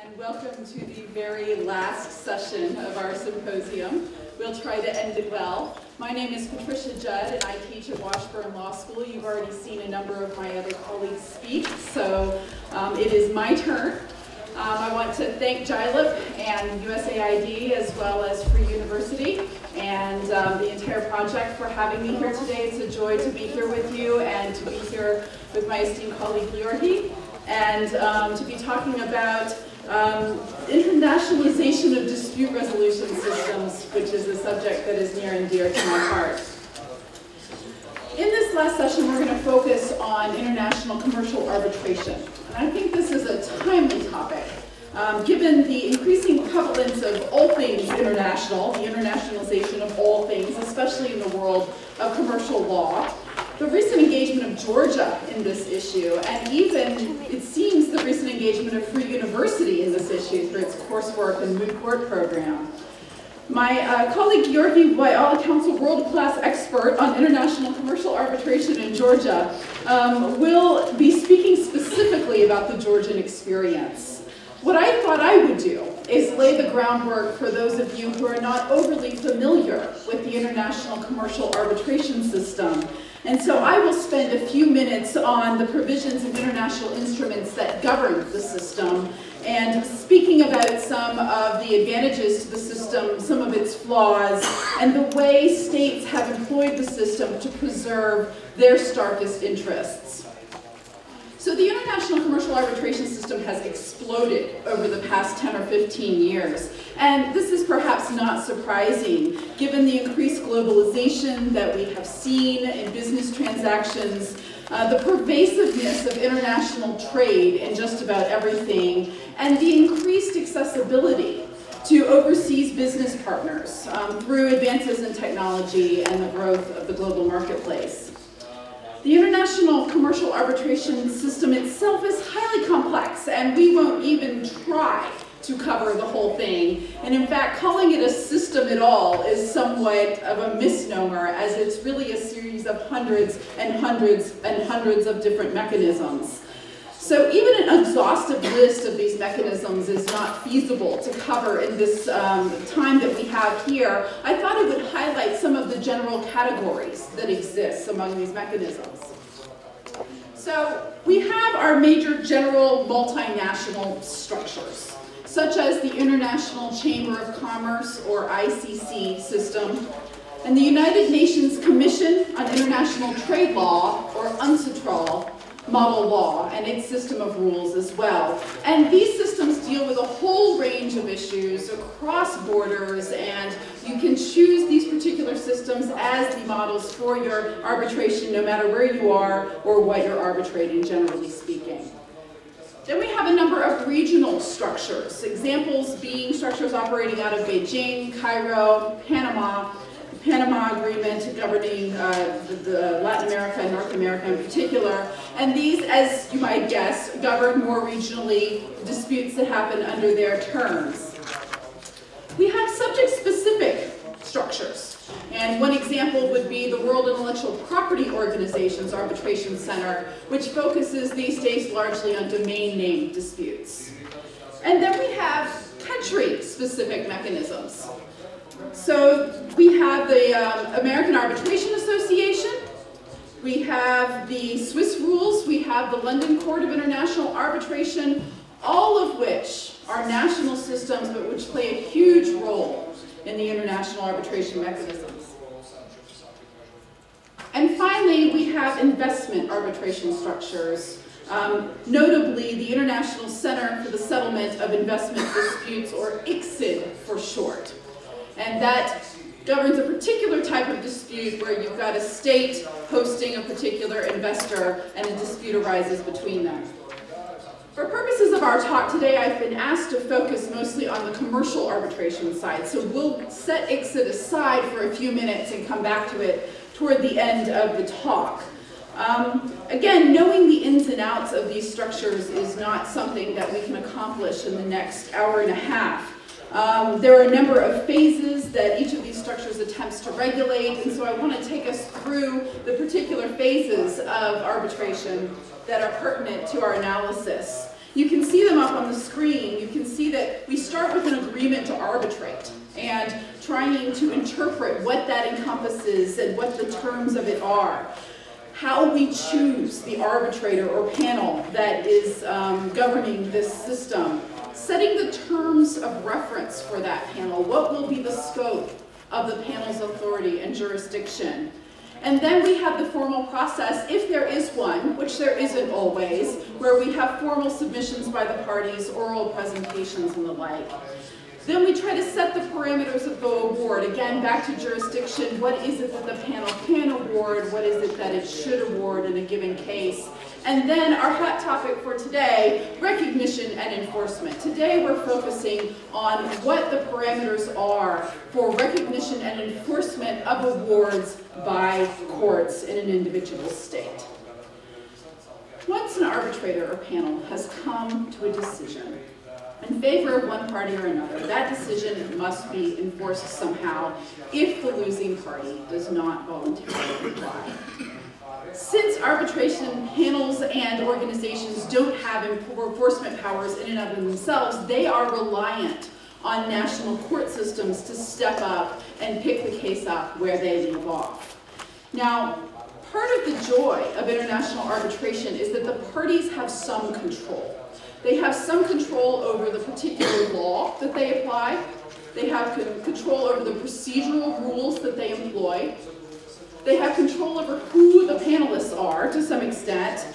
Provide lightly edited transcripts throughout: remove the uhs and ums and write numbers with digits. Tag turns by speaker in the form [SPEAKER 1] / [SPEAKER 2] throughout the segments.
[SPEAKER 1] and welcome to the very last session of our symposium. We'll try to end it well. My name is Patricia Judd, and I teach at Washburn Law School. You've already seen a number of my other colleagues speak, so it is my turn. I want to thank JILIP and USAID, as well as Free University, and the entire project for having me here today. It's a joy to be here with you and to be here with my esteemed colleague Georgi, and to be talking about internationalization of dispute resolution systems, which is a subject that is near and dear to my heart. In this last session, we're going to focus on international commercial arbitration. And I think this is a timely topic, given the increasing prevalence of all things international, the internationalization of all things, especially in the world of commercial law, the recent engagement of Georgia in this issue, and even, it seems, the recent engagement of Free University in this issue through its coursework and moot court program. My colleague Georgi, by all accounts a world-class expert on international commercial arbitration in Georgia, will be speaking specifically about the Georgian experience. What I thought I would do is lay the groundwork for those of you who are not overly familiar with the international commercial arbitration system. And so I will spend a few minutes on the provisions of international instruments that govern the system, and speaking about some of the advantages to the system, some of its flaws, and the way states have employed the system to preserve their starkest interests. So the international commercial arbitration system has exploded over the past 10 or 15 years. And this is perhaps not surprising, given the increased globalization that we have seen in business transactions, the pervasiveness of international trade in just about everything, and the increased accessibility to overseas business partners through advances in technology and the growth of the global marketplace. The international commercial arbitration system itself is highly complex, and we won't even try to cover the whole thing. And in fact, calling it a system at all is somewhat of a misnomer, as it's really a series of hundreds and hundreds and hundreds of different mechanisms. So even an exhaustive list of these mechanisms is not feasible to cover in this time that we have here. I thought I would highlight some of the general categories that exist among these mechanisms. So we have our major general multinational structures, such as the International Chamber of Commerce, or ICC system, and the United Nations Commission on International Trade Law, or UNCITRAL, model law and its system of rules as well. And these systems deal with a whole range of issues across borders, and you can choose these particular systems as the models for your arbitration, no matter where you are or what you're arbitrating, generally speaking. Then we have a number of regional structures, examples being structures operating out of Beijing, Cairo, Panama, the Panama Agreement governing the Latin America and North America in particular. And these, as you might guess, govern more regionally disputes that happen under their terms. We have subject-specific structures. And one example would be the World Intellectual Property Organization's Arbitration Center, which focuses these days largely on domain name disputes. And then we have country-specific mechanisms. So we have the American Arbitration Association, we have the Swiss rules, we have the London Court of International Arbitration, all of which are national systems but which play a huge role in the international arbitration mechanisms. And finally, we have investment arbitration structures, notably the International Center for the Settlement of Investment Disputes, or ICSID for short. And that governs a particular type of dispute where you've got a state hosting a particular investor and a dispute arises between them. For purposes of our talk today, I've been asked to focus mostly on the commercial arbitration side, so we'll set ICSID aside for a few minutes and come back to it toward the end of the talk. Again, knowing the ins and outs of these structures is not something that we can accomplish in the next hour and a half. There are a number of phases that each of these structures attempts to regulate, and so I want to take us through the particular phases of arbitration that are pertinent to our analysis. You can see them up on the screen. You can see that we start with an agreement to arbitrate and trying to interpret what that encompasses and what the terms of it are. How we choose the arbitrator or panel that is governing this system. Setting the terms of reference for that panel. What will be the scope of the panel's authority and jurisdiction? And then we have the formal process, if there is one, which there isn't always, where we have formal submissions by the parties, oral presentations, and the like. Then we try to set the parameters of the award. Again, back to jurisdiction. What is it that the panel can award? What is it that it should award in a given case? And then our hot topic for today, recognition and enforcement. Today we're focusing on what the parameters are for recognition and enforcement of awards by courts in an individual state. Once an arbitrator or panel has come to a decision in favor of one party or another, that decision must be enforced somehow if the losing party does not voluntarily comply. Since arbitration panels and organizations don't have enforcement powers in and of themselves, they are reliant on national court systems to step up and pick the case up where they leave off. Now, part of the joy of international arbitration is that the parties have some control. They have some control over the particular law that they apply. They have control over the procedural rules that they employ. They have control over who the panelists are to some extent.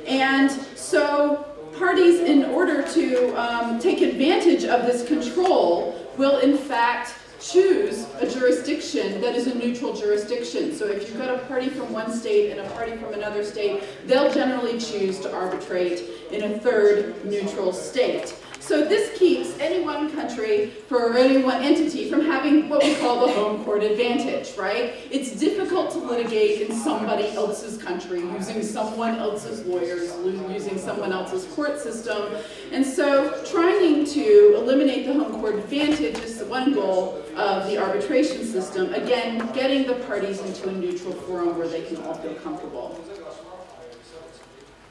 [SPEAKER 1] And so parties, in order to take advantage of this control, will in fact choose a jurisdiction that is a neutral jurisdiction. So if you've got a party from one state and a party from another state, they'll generally choose to arbitrate in a third neutral state. So this keeps any one country or any one entity from having what we call the home court advantage, right? It's difficult to litigate in somebody else's country using someone else's lawyers, using someone else's court system. And so trying to eliminate the home court advantage is the one goal of the arbitration system. Again, getting the parties into a neutral forum where they can all feel comfortable.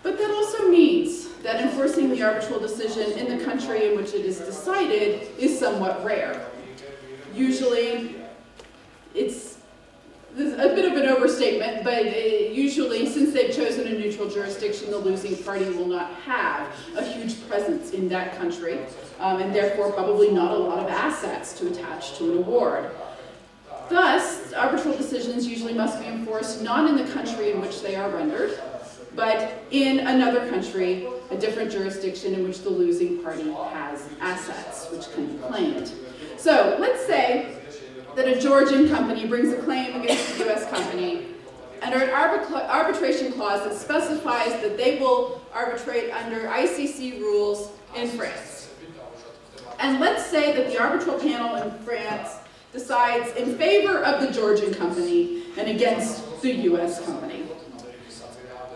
[SPEAKER 1] But that also means that enforcing the arbitral decision in the country in which it is decided is somewhat rare. Usually, it's a bit of an overstatement, but usually, since they've chosen a neutral jurisdiction, the losing party will not have a huge presence in that country, and therefore probably not a lot of assets to attach to an award. Thus, arbitral decisions usually must be enforced not in the country in which they are rendered, but in another country, a different jurisdiction in which the losing party has assets which can be claimed. So let's say that a Georgian company brings a claim against a US company under an arbitration clause that specifies that they will arbitrate under ICC rules in France. And let's say that the arbitral panel in France decides in favor of the Georgian company and against the US company.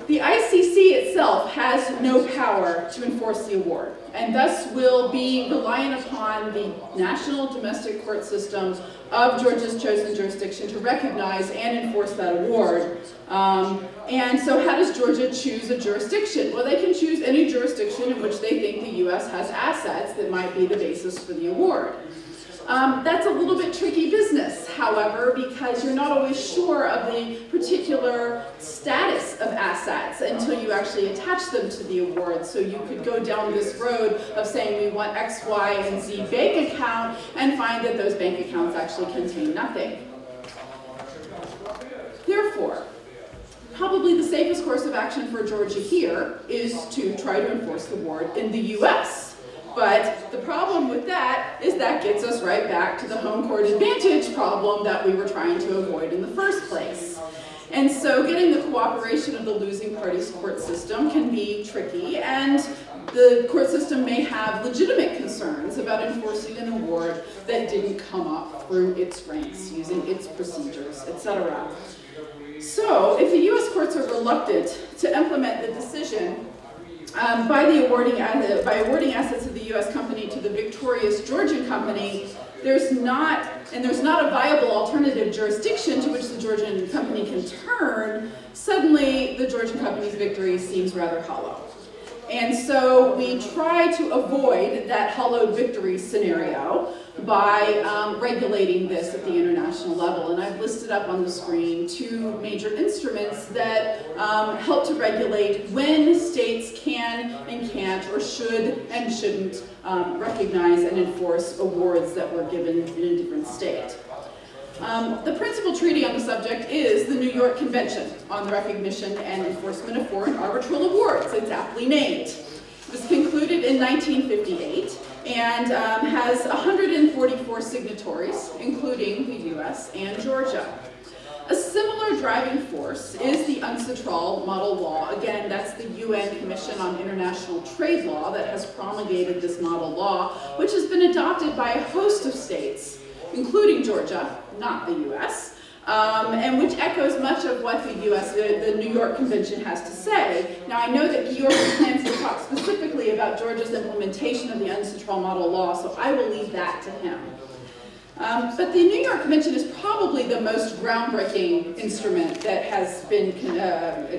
[SPEAKER 1] The ICC itself has no power to enforce the award, and thus will be reliant upon the national domestic court system of Georgia's chosen jurisdiction to recognize and enforce that award. And so how does Georgia choose a jurisdiction? Well, they can choose any jurisdiction in which they think the US has assets that might be the basis for the award. That's a little bit tricky business, however, because you're not always sure of the particular status of assets until you actually attach them to the award. So you could go down this road of saying we want X, Y, and Z bank account and find that those bank accounts actually contain nothing. Therefore, probably the safest course of action for Georgia here is to try to enforce the award in the US. But the problem with that is that gets us right back to the home court advantage problem that we were trying to avoid in the first place. And so getting the cooperation of the losing party's court system can be tricky, and the court system may have legitimate concerns about enforcing an award that didn't come up through its ranks, using its procedures, etc. So if the US courts are reluctant to implement the decision by awarding assets of the US company to the victorious Georgian company, there's not a viable alternative jurisdiction to which the Georgian company can turn, suddenly the Georgian company's victory seems rather hollow. And so we try to avoid that hollowed victory scenario by regulating this at the international level. And I've listed up on the screen two major instruments that help to regulate when states can and can't, or should and shouldn't recognize and enforce awards that were given in a different state. The principal treaty on the subject is the New York Convention on the Recognition and Enforcement of Foreign Arbitral Awards. It's aptly named. It was concluded in 1958 and has 144 signatories, including the US and Georgia. A similar driving force is the UNCITRAL model law. Again, that's the UN Commission on International Trade Law that has promulgated this model law, which has been adopted by a host of states, including Georgia, not the US, and which echoes much of what the New York Convention has to say. Now, I know that Georg plans to talk specifically about Georgia's implementation of the UNCITRAL model law, so I will leave that to him. But the New York Convention is probably the most groundbreaking instrument that has been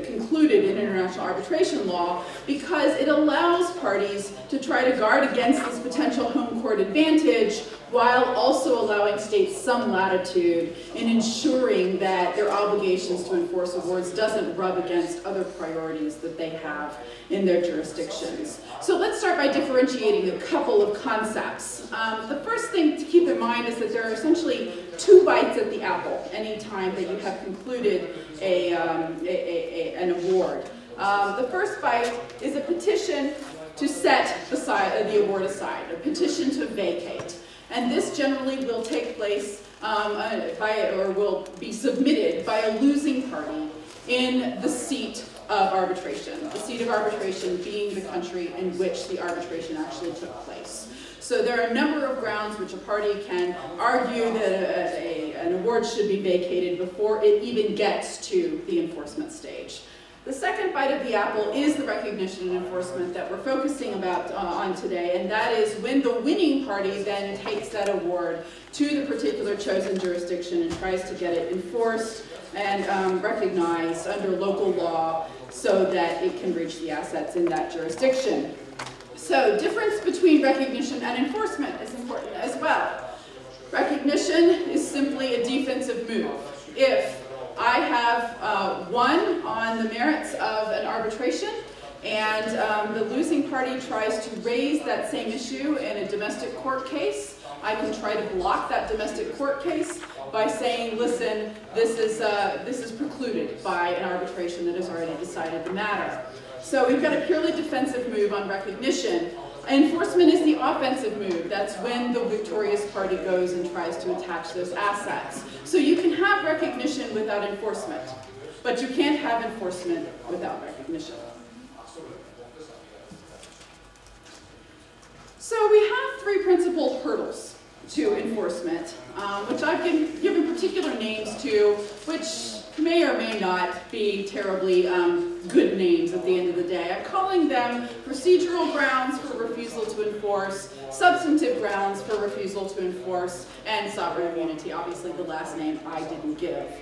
[SPEAKER 1] concluded in international arbitration law, because it allows parties to try to guard against this potential home court advantage while also allowing states some latitude in ensuring that their obligations to enforce awards doesn't rub against other priorities that they have in their jurisdictions. So let's start by differentiating a couple of concepts. The first thing to keep in mind is that there are essentially two bites at the apple anytime that you have concluded an award. The first bite is a petition to set the award aside, a petition to vacate. And this generally will take place or will be submitted by a losing party in the seat of arbitration. The seat of arbitration being the country in which the arbitration actually took place. So there are a number of grounds which a party can argue that an award should be vacated before it even gets to the enforcement stage. The second bite of the apple is the recognition and enforcement that we're focusing on today, and that is when the winning party then takes that award to the particular chosen jurisdiction and tries to get it enforced and recognized under local law so that it can reach the assets in that jurisdiction. So, difference between recognition and enforcement is important as well. Recognition is simply a defensive move. If I have won on the merits of an arbitration, and the losing party tries to raise that same issue in a domestic court case, I can try to block that domestic court case by saying, listen, this is precluded by an arbitration that has already decided the matter. So we've got a purely defensive move on recognition. Enforcement is the offensive move. That's when the victorious party goes and tries to attach those assets. So you can have recognition without enforcement, but you can't have enforcement without recognition. So we have three principal hurdles to enforcement, which I've given particular names to, which may or may not be terribly good names at the end of the day. I'm calling them procedural grounds for refusal to enforce, substantive grounds for refusal to enforce, and sovereign immunity. Obviously, the last name I didn't give.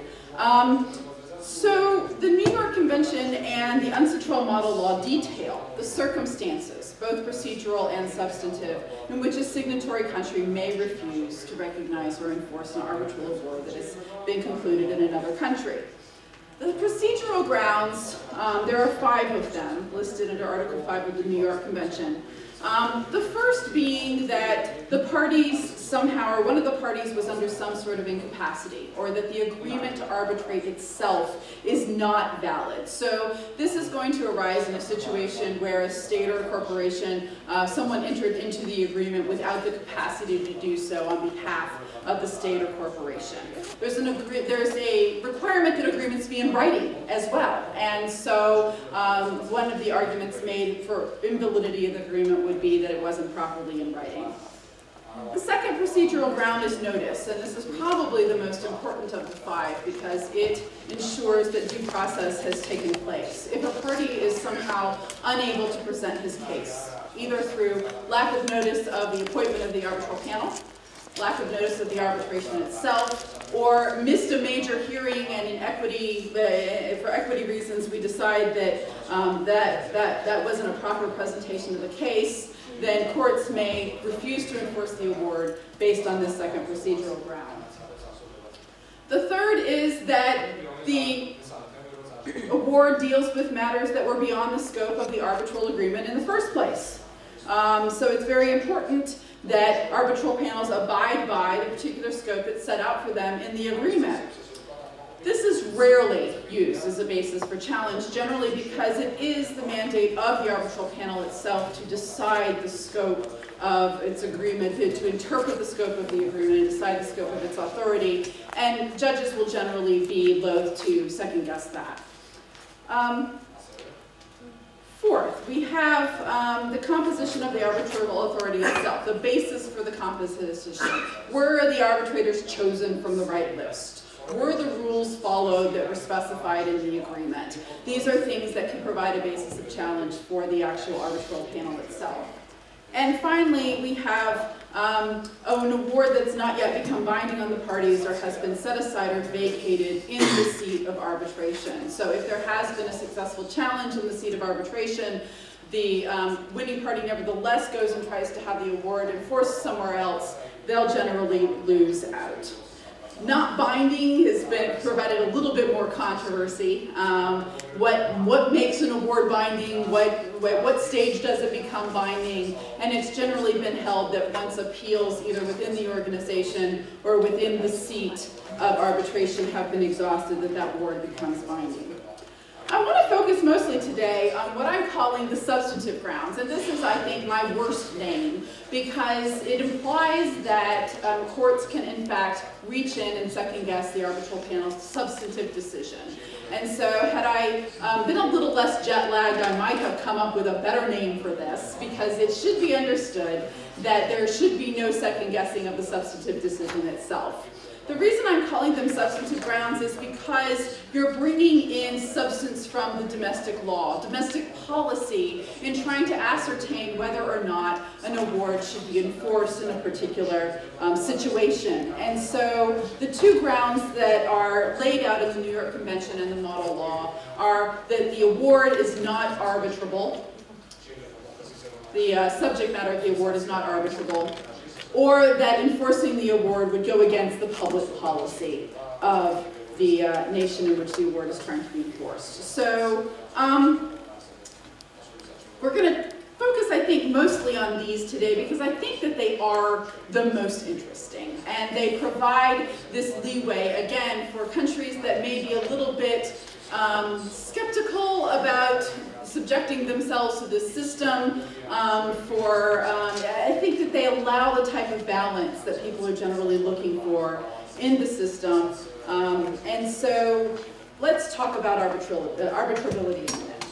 [SPEAKER 1] So the New York Convention and the UNCITRAL model law detail the circumstances, both procedural and substantive, in which a signatory country may refuse to recognize or enforce an arbitral award that has been concluded in another country. The procedural grounds, there are 5 of them listed under Article 5 of the New York Convention. The first being that the parties somehow, or one of the parties was under some sort of incapacity, or that the agreement to arbitrate itself is not valid. So this is going to arise in a situation where a state or a corporation, someone entered into the agreement without the capacity to do so on behalf of the state or corporation. There's a requirement that agreements be in writing as well, and so one of the arguments made for invalidity of the agreement would be that it wasn't properly in writing. The second procedural ground is notice, and this is probably the most important of the 5 because it ensures that due process has taken place. If a party is somehow unable to present his case, either through lack of notice of the appointment of the arbitral panel, lack of notice of the arbitration itself, or missed a major hearing and in equity, for equity reasons we decide that that wasn't a proper presentation of the case, then courts may refuse to enforce the award based on this second procedural ground. The third is that the award deals with matters that were beyond the scope of the arbitral agreement in the first place. So it's very important that arbitral panels abide by the particular scope that's set out for them in the agreement. This is rarely used as a basis for challenge, generally because it is the mandate of the arbitral panel itself to decide the scope of its agreement, to interpret the scope of the agreement and decide the scope of its authority, and judges will generally be loath to second guess that. Fourth, we have the composition of the arbitral authority itself, the basis for the composition. Were the arbitrators chosen from the right list? Were the rules followed that were specified in the agreement? These are things that can provide a basis of challenge for the actual arbitral panel itself. And finally, we have an award that's not yet become binding on the parties or has been set aside or vacated in the seat of arbitration. So if there has been a successful challenge in the seat of arbitration, the winning party nevertheless goes and tries to have the award enforced somewhere else, they'll generally lose out. Not binding has been provided a little bit more controversy. What makes an award binding? What stage does it become binding? And it's generally been held that once appeals either within the organization or within the seat of arbitration have been exhausted, that award becomes binding. I want to focus mostly today on what I'm calling the substantive grounds, and this is, I think, my worst name because it implies that courts can, in fact, reach in and second-guess the arbitral panel's substantive decision. And so had I been a little less jet-lagged, I might have come up with a better name for this because it should be understood that there should be no second-guessing of the substantive decision itself. The reason I'm calling them substantive grounds is because you're bringing in substance from the domestic law, domestic policy, in trying to ascertain whether or not an award should be enforced in a particular situation. And so the two grounds that are laid out in the New York Convention and the model law are that the award is not arbitrable, the subject matter of the award is not arbitrable, or that enforcing the award would go against the public policy of the nation in which the award is trying to be enforced. So we're going to focus, I think, mostly on these today because I think that they are the most interesting and they provide this leeway, again, for countries that may be a little bit skeptical about subjecting themselves to this system. I think that they allow the type of balance that people are generally looking for in the system. And so let's talk about arbitrability in a minute.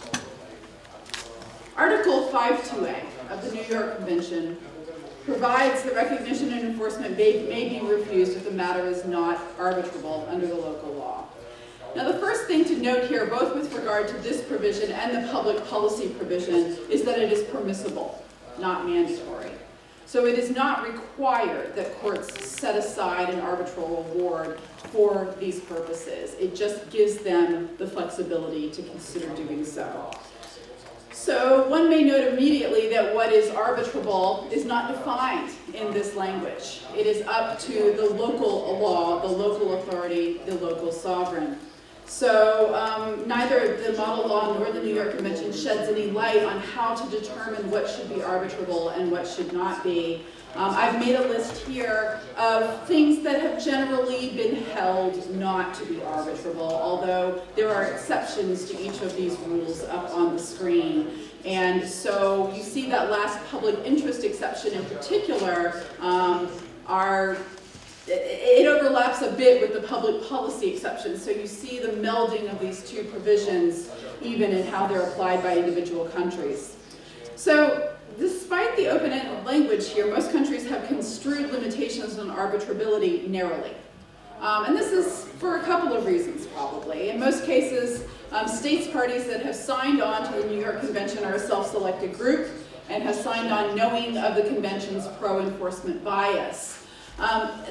[SPEAKER 1] Article 5.2a of the New York Convention provides that recognition and enforcement may be refused if the matter is not arbitrable under the local law. Now the first thing to note here, both with regard to this provision and the public policy provision, is that it is permissible, not mandatory. So it is not required that courts set aside an arbitral award for these purposes. It just gives them the flexibility to consider doing so. So one may note immediately that what is arbitrable is not defined in this language. It is up to the local law, the local authority, the local sovereign. So neither the model law nor the New York Convention sheds any light on how to determine what should be arbitrable and what should not be. I've made a list here of things that have generally been held not to be arbitrable, although there are exceptions to each of these rules up on the screen. And so you see that last public interest exception in particular it overlaps a bit with the public policy exception, so you see the melding of these two provisions even in how they're applied by individual countries. So despite the open-ended language here, most countries have construed limitations on arbitrability narrowly. And this is for a couple of reasons, probably. In most cases, states parties that have signed on to the New York Convention are a self-selected group and have signed on knowing of the convention's pro-enforcement bias.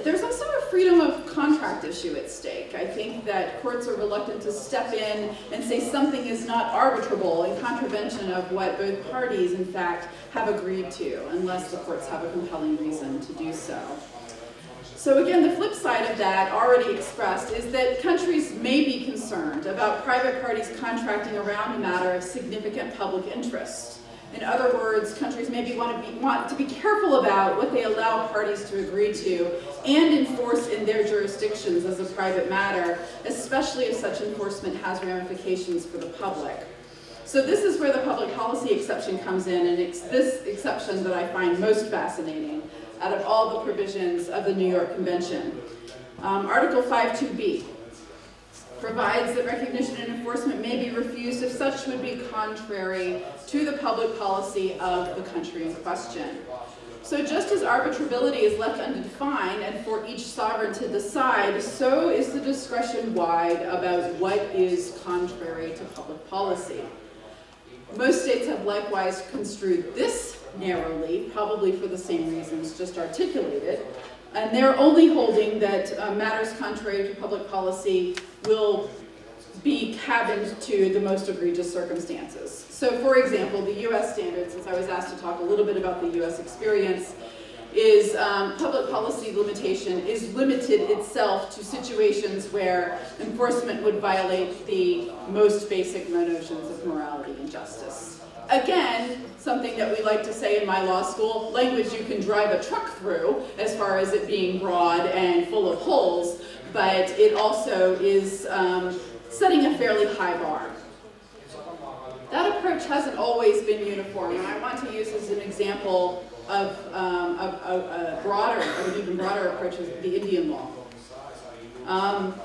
[SPEAKER 1] There's also a freedom of contract issue at stake. I think that courts are reluctant to step in and say something is not arbitrable in contravention of what both parties, in fact, have agreed to, unless the courts have a compelling reason to do so. So again, the flip side of that, already expressed, is that countries may be concerned about private parties contracting around a matter of significant public interest. In other words, countries maybe want to be careful about what they allow parties to agree to and enforce in their jurisdictions as a private matter, especially if such enforcement has ramifications for the public. So this is where the public policy exception comes in, and it's this exception that I find most fascinating out of all the provisions of the New York Convention. Article 5.2b provides that recognition and enforcement may be refused if such would be contrary to the public policy of the country in question. So just as arbitrability is left undefined and for each sovereign to decide, so is the discretion wide about what is contrary to public policy. Most states have likewise construed this narrowly, probably for the same reasons just articulated, and they're only holding that matters contrary to public policy will be cabined to the most egregious circumstances. So for example, the US standard, since I was asked to talk a little bit about the US experience, is public policy limitation is limited itself to situations where enforcement would violate the most basic notions of morality and justice. Again, something that we like to say in my law school, language you can drive a truck through as far as it being broad and full of holes, but it also is setting a fairly high bar. That approach hasn't always been uniform, and I want to use as an example of an even broader approach is the Indian law.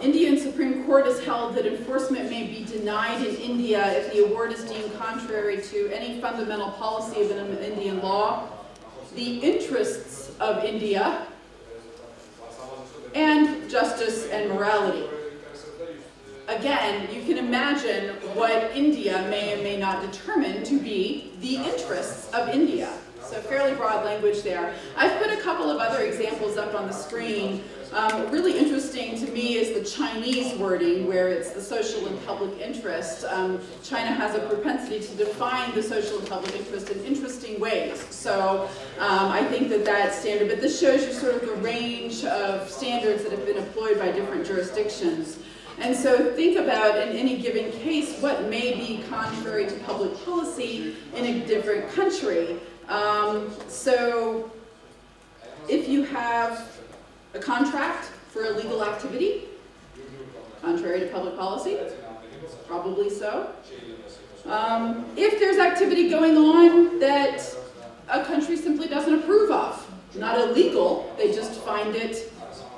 [SPEAKER 1] Indian Supreme Court has held that enforcement may be denied in India if the award is deemed contrary to any fundamental policy of an Indian law, the interests of India, and justice and morality. Again, you can imagine what India may or may not determine to be the interests of India. So fairly broad language there. I've put a couple of other examples up on the screen. Really interesting to me is the Chinese wording, where it's the social and public interest. China has a propensity to define the social and public interest in interesting ways. So I think that standard, but this shows you sort of the range of standards that have been employed by different jurisdictions. And so think about, in any given case, what may be contrary to public policy in a different country. So if you have a contract for a legal activity, contrary to public policy, probably so. If there's activity going on that a country simply doesn't approve of, not illegal, they just find it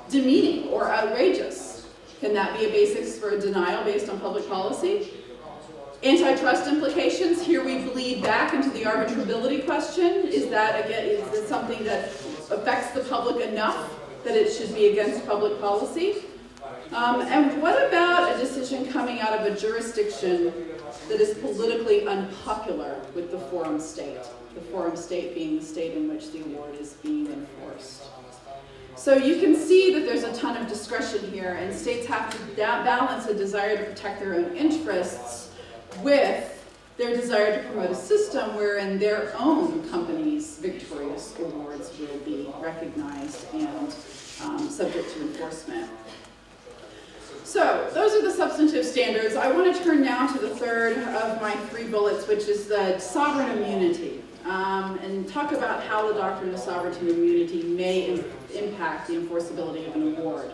[SPEAKER 1] demeaning or outrageous, can that be a basis for a denial based on public policy? Antitrust implications, here we bleed back into the arbitrability question. Is that, again, is this something that affects the public enough that it should be against public policy? And what about a decision coming out of a jurisdiction that is politically unpopular with the forum state? The forum state being the state in which the award is being enforced. So you can see that there's a ton of discretion here, and states have to balance a desire to protect their own interests with their desire to promote a system wherein their own companies' victorious awards will be recognized and subject to enforcement. So those are the substantive standards. I want to turn now to the third of my 3 bullets, which is the sovereign immunity, and talk about how the doctrine of sovereignty and immunity may impact the enforceability of an award.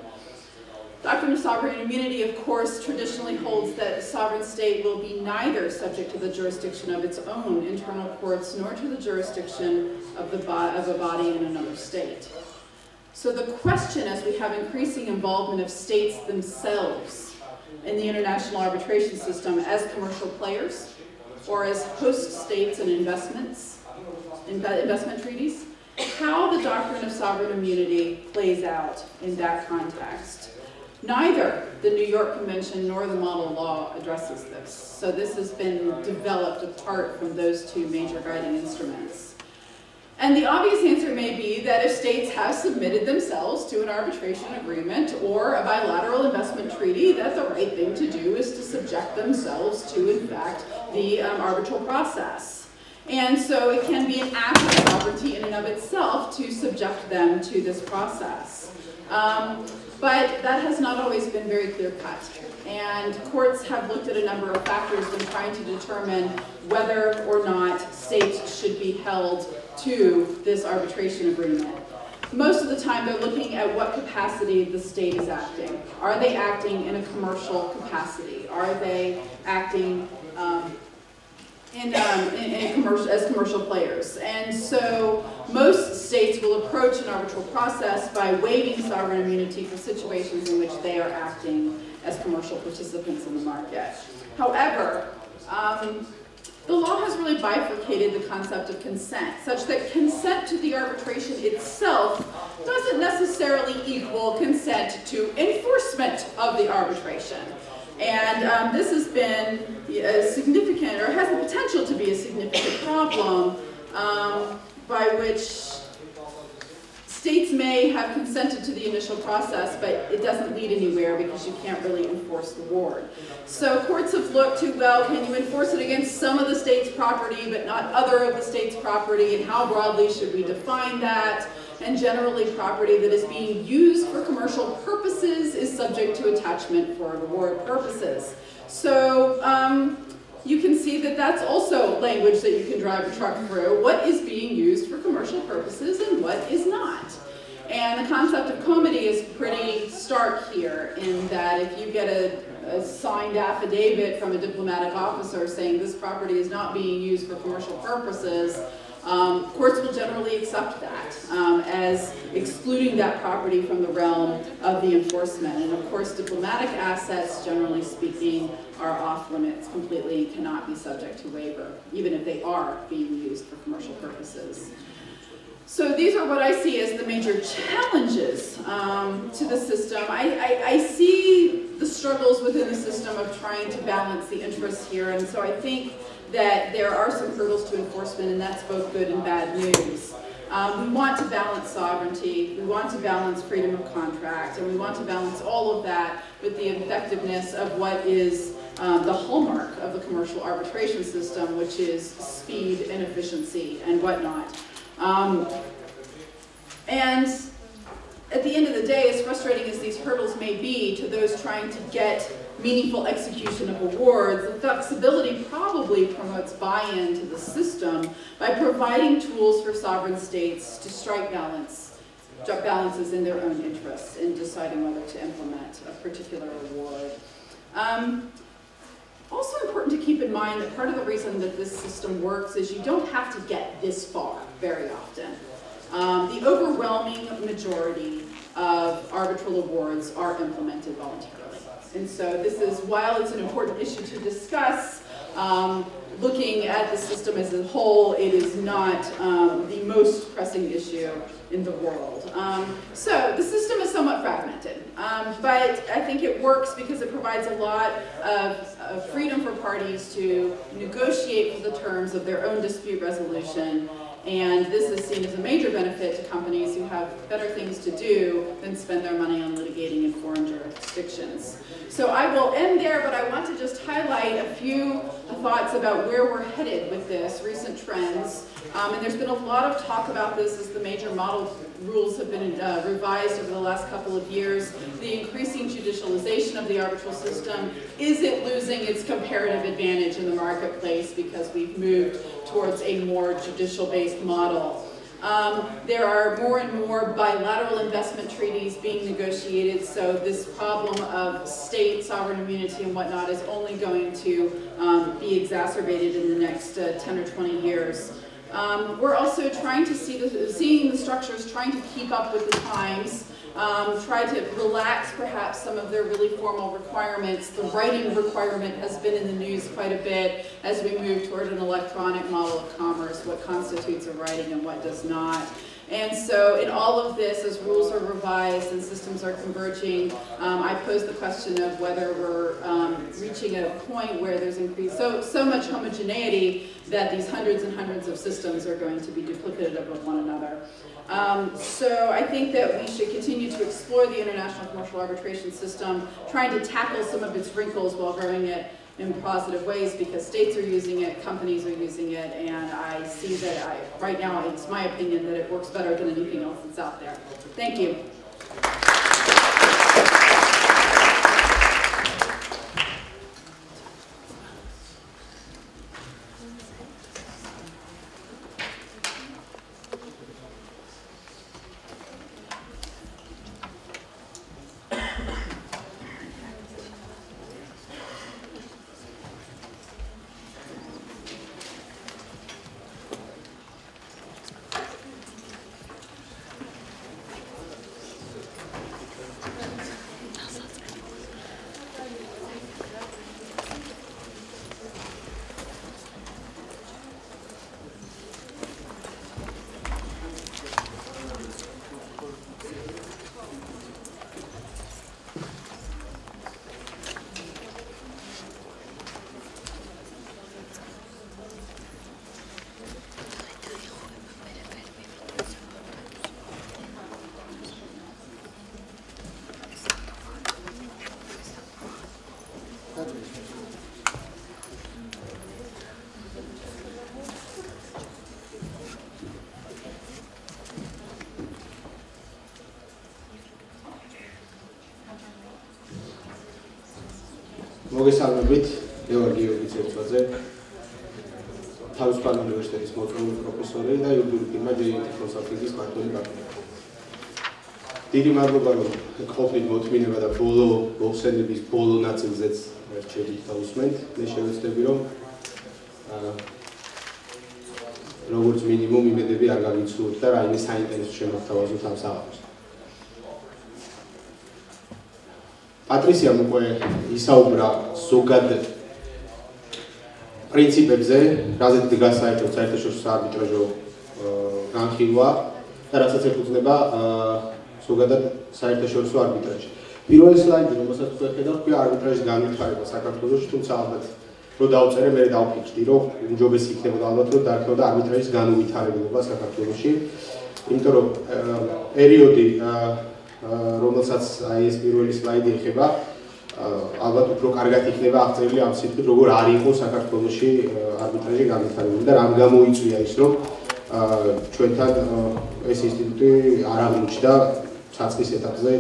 [SPEAKER 1] Doctrine of sovereign immunity, of course, traditionally holds that a sovereign state will be neither subject to the jurisdiction of its own internal courts nor to the jurisdiction of a body in another state. So the question, as we have increasing involvement of states themselves in the international arbitration system as commercial players or as host states in investment treaties, how the doctrine of sovereign immunity plays out in that context. Neither the New York Convention nor the model law addresses this. So this has been developed apart from those 2 major guiding instruments. And the obvious answer may be that if states have submitted themselves to an arbitration agreement or a bilateral investment treaty, that the right thing to do is to subject themselves to, in fact, the arbitral process. And so it can be an act of sovereignty in and of itself to subject them to this process. But that has not always been very clear-cut. And courts have looked at a number of factors in trying to determine whether or not states should be held to this arbitration agreement. Most of the time they're looking at what capacity the state is acting. Are they acting in a commercial capacity? Are they acting as commercial players? And so most states will approach an arbitral process by waiving sovereign immunity for situations in which they are acting as commercial participants in the market. However, the law has really bifurcated the concept of consent, such that consent to the arbitration itself doesn't necessarily equal consent to enforcement of the arbitration. And this has been a significant, or has the potential to be a significant problem by which states may have consented to the initial process, but it doesn't lead anywhere because you can't really enforce the award. So courts have looked to, well, can you enforce it against some of the state's property but not other of the state's property, and how broadly should we define that? And generally property that is being used for commercial purposes is subject to attachment for award purposes. So you can see that that's also language that you can drive a truck through. What is being used for commercial purposes and what is not? And the concept of comity is pretty stark here in that if you get a signed affidavit from a diplomatic officer saying this property is not being used for commercial purposes, courts will generally accept that as excluding that property from the realm of the enforcement. And of course, diplomatic assets, generally speaking, are off limits completely and cannot be subject to waiver, even if they are being used for commercial purposes. So these are what I see as the major challenges to the system. I see the struggles within the system of trying to balance the interests here, and so I think that there are some hurdles to enforcement, and that's both good and bad news. We want to balance sovereignty, we want to balance freedom of contract, and we want to balance all of that with the effectiveness of what is the hallmark of the commercial arbitration system, which is speed and efficiency and whatnot. And at the end of the day, as frustrating as these hurdles may be to those trying to get meaningful execution of awards, the flexibility probably promotes buy-in to the system by providing tools for sovereign states to strike balances in their own interests in deciding whether to implement a particular award. Also important to keep in mind that part of the reason that this system works is you don't have to get this far very often. The overwhelming majority of arbitral awards are implemented voluntarily. And so this is, while it's an important issue to discuss, looking at the system as a whole, it is not the most pressing issue in the world. So the system is somewhat fragmented, but I think it works because it provides a lot of freedom for parties to negotiate for the terms of their own dispute resolution. And this is seen as a major benefit to companies who have better things to do than spend their money on litigating in foreign jurisdictions. So I will end there, but I want to just highlight a few thoughts about where we're headed with this, recent trends. And there's been a lot of talk about this as the major model rules have been revised over the last couple of years. The increasing judicialization of the arbitral system, is it losing its comparative advantage in the marketplace because we've moved towards a more judicial-based model? There are more and more bilateral investment treaties being negotiated, so this problem of state sovereign immunity and whatnot is only going to be exacerbated in the next 10 or 20 years. We're also trying to seeing the structures trying to keep up with the times, try to relax perhaps some of their really formal requirements. The writing requirement has been in the news quite a bit as we move toward an electronic model of commerce, what constitutes a writing and what does not. And so in all of this, as rules are revised and systems are converging, I pose the question of whether we're reaching a point where there's increased so much homogeneity that these hundreds and hundreds of systems are going to be duplicative of one another. So I think that we should continue to explore the international commercial arbitration system, trying to tackle some of its wrinkles while growing it in positive ways, because states are using it, companies are using it, and I see that right now it's my opinion that it works better than anything else that's out there. Thank you.
[SPEAKER 2] მოგესალმებით, გეორგი ოფიცერწვაძე, თავისუფალი უნივერსიტეტის მოწვეული პროფესორი და იურიდიული ფირმა JNT კონსალტინგის მმართველი კაპიტანი. დიდი მადლობა, რომ ყოფნით მოთმინება და ბოლო მოხსენების ბოლო ნაწილზეც რჩებით და უსმენთ. მე შევეცდები, რომ როგორც მინიმუმ იმედები არ გაგიცუროთ და რაიმე საინტერესო შემოგთავაზოთ ამ საღამოს. Patricia უკვე ისაუბრა ზოგად პრინციპებზე, რაზეც დგას საერთაშორისო არბიტრაჟო განხილვა და რასაც ეფუძნება ზოგადად საერთაშორისო არბიტრაჟი. პირველი სლაიდი, რომელსაც ვხედავ, ქვია არბიტრაჟის განვითარება საქართველოში, თუმცა ალბათ რო დავწერე, მე დავფიქრდი, რომ უმჯობესი იქნებოდა ალბათ, რომ დაარქეოდა არბიტრაჟის განვითარება საქართველოში, იმიტომ რომ პერიოდი რომელსაც აი ეს პირველი სლაიდი ეხება, ალბათ უფრო კარგად იქნება აღწერილი ამ სიტყვით, როგორ არ იყო საქართველოში არბიტრაჟი განვითარებული და რამ გამოიწვია ის, რომ ჩვენთან ეს ინსტიტუტი არ აღმოჩნდა საწყის ეტაპზე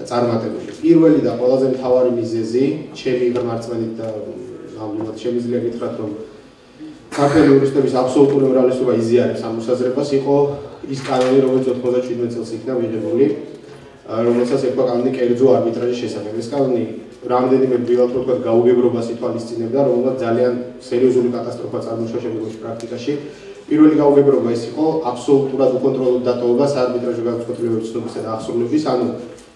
[SPEAKER 2] წარმატებული. პირველი და ყველაზე მთავარი მიზეზი, ჩემი ღმერთწმენით და ნამდვილად შემიძლია გითხრათ, რომ ქართული იურისტების აბსოლუტური უმრავლესობა იზიარებს ამ მოსაზრებას, იყო ის კანონი, რომელიც 97 წელს იქნა მიღებული, რომელსაც ეკვა კანონი კერძო არბიტრაჟის შესახებ. ეს კანონი რამდენიმე ბილად რო თქვა გაუგებრობას ითვალისწინებდა, რომელსაც ძალიან სერიოზული კატასტროფა წარმოშვა შემდგომში პრაქტიკაში. პირველი გაუგებრობა ეს იყო აბსოლუტურად უკონტროლო დატოვება საარბიტრაჟო განსაკუთრებების ცნობისა და აღსრულების, ანუ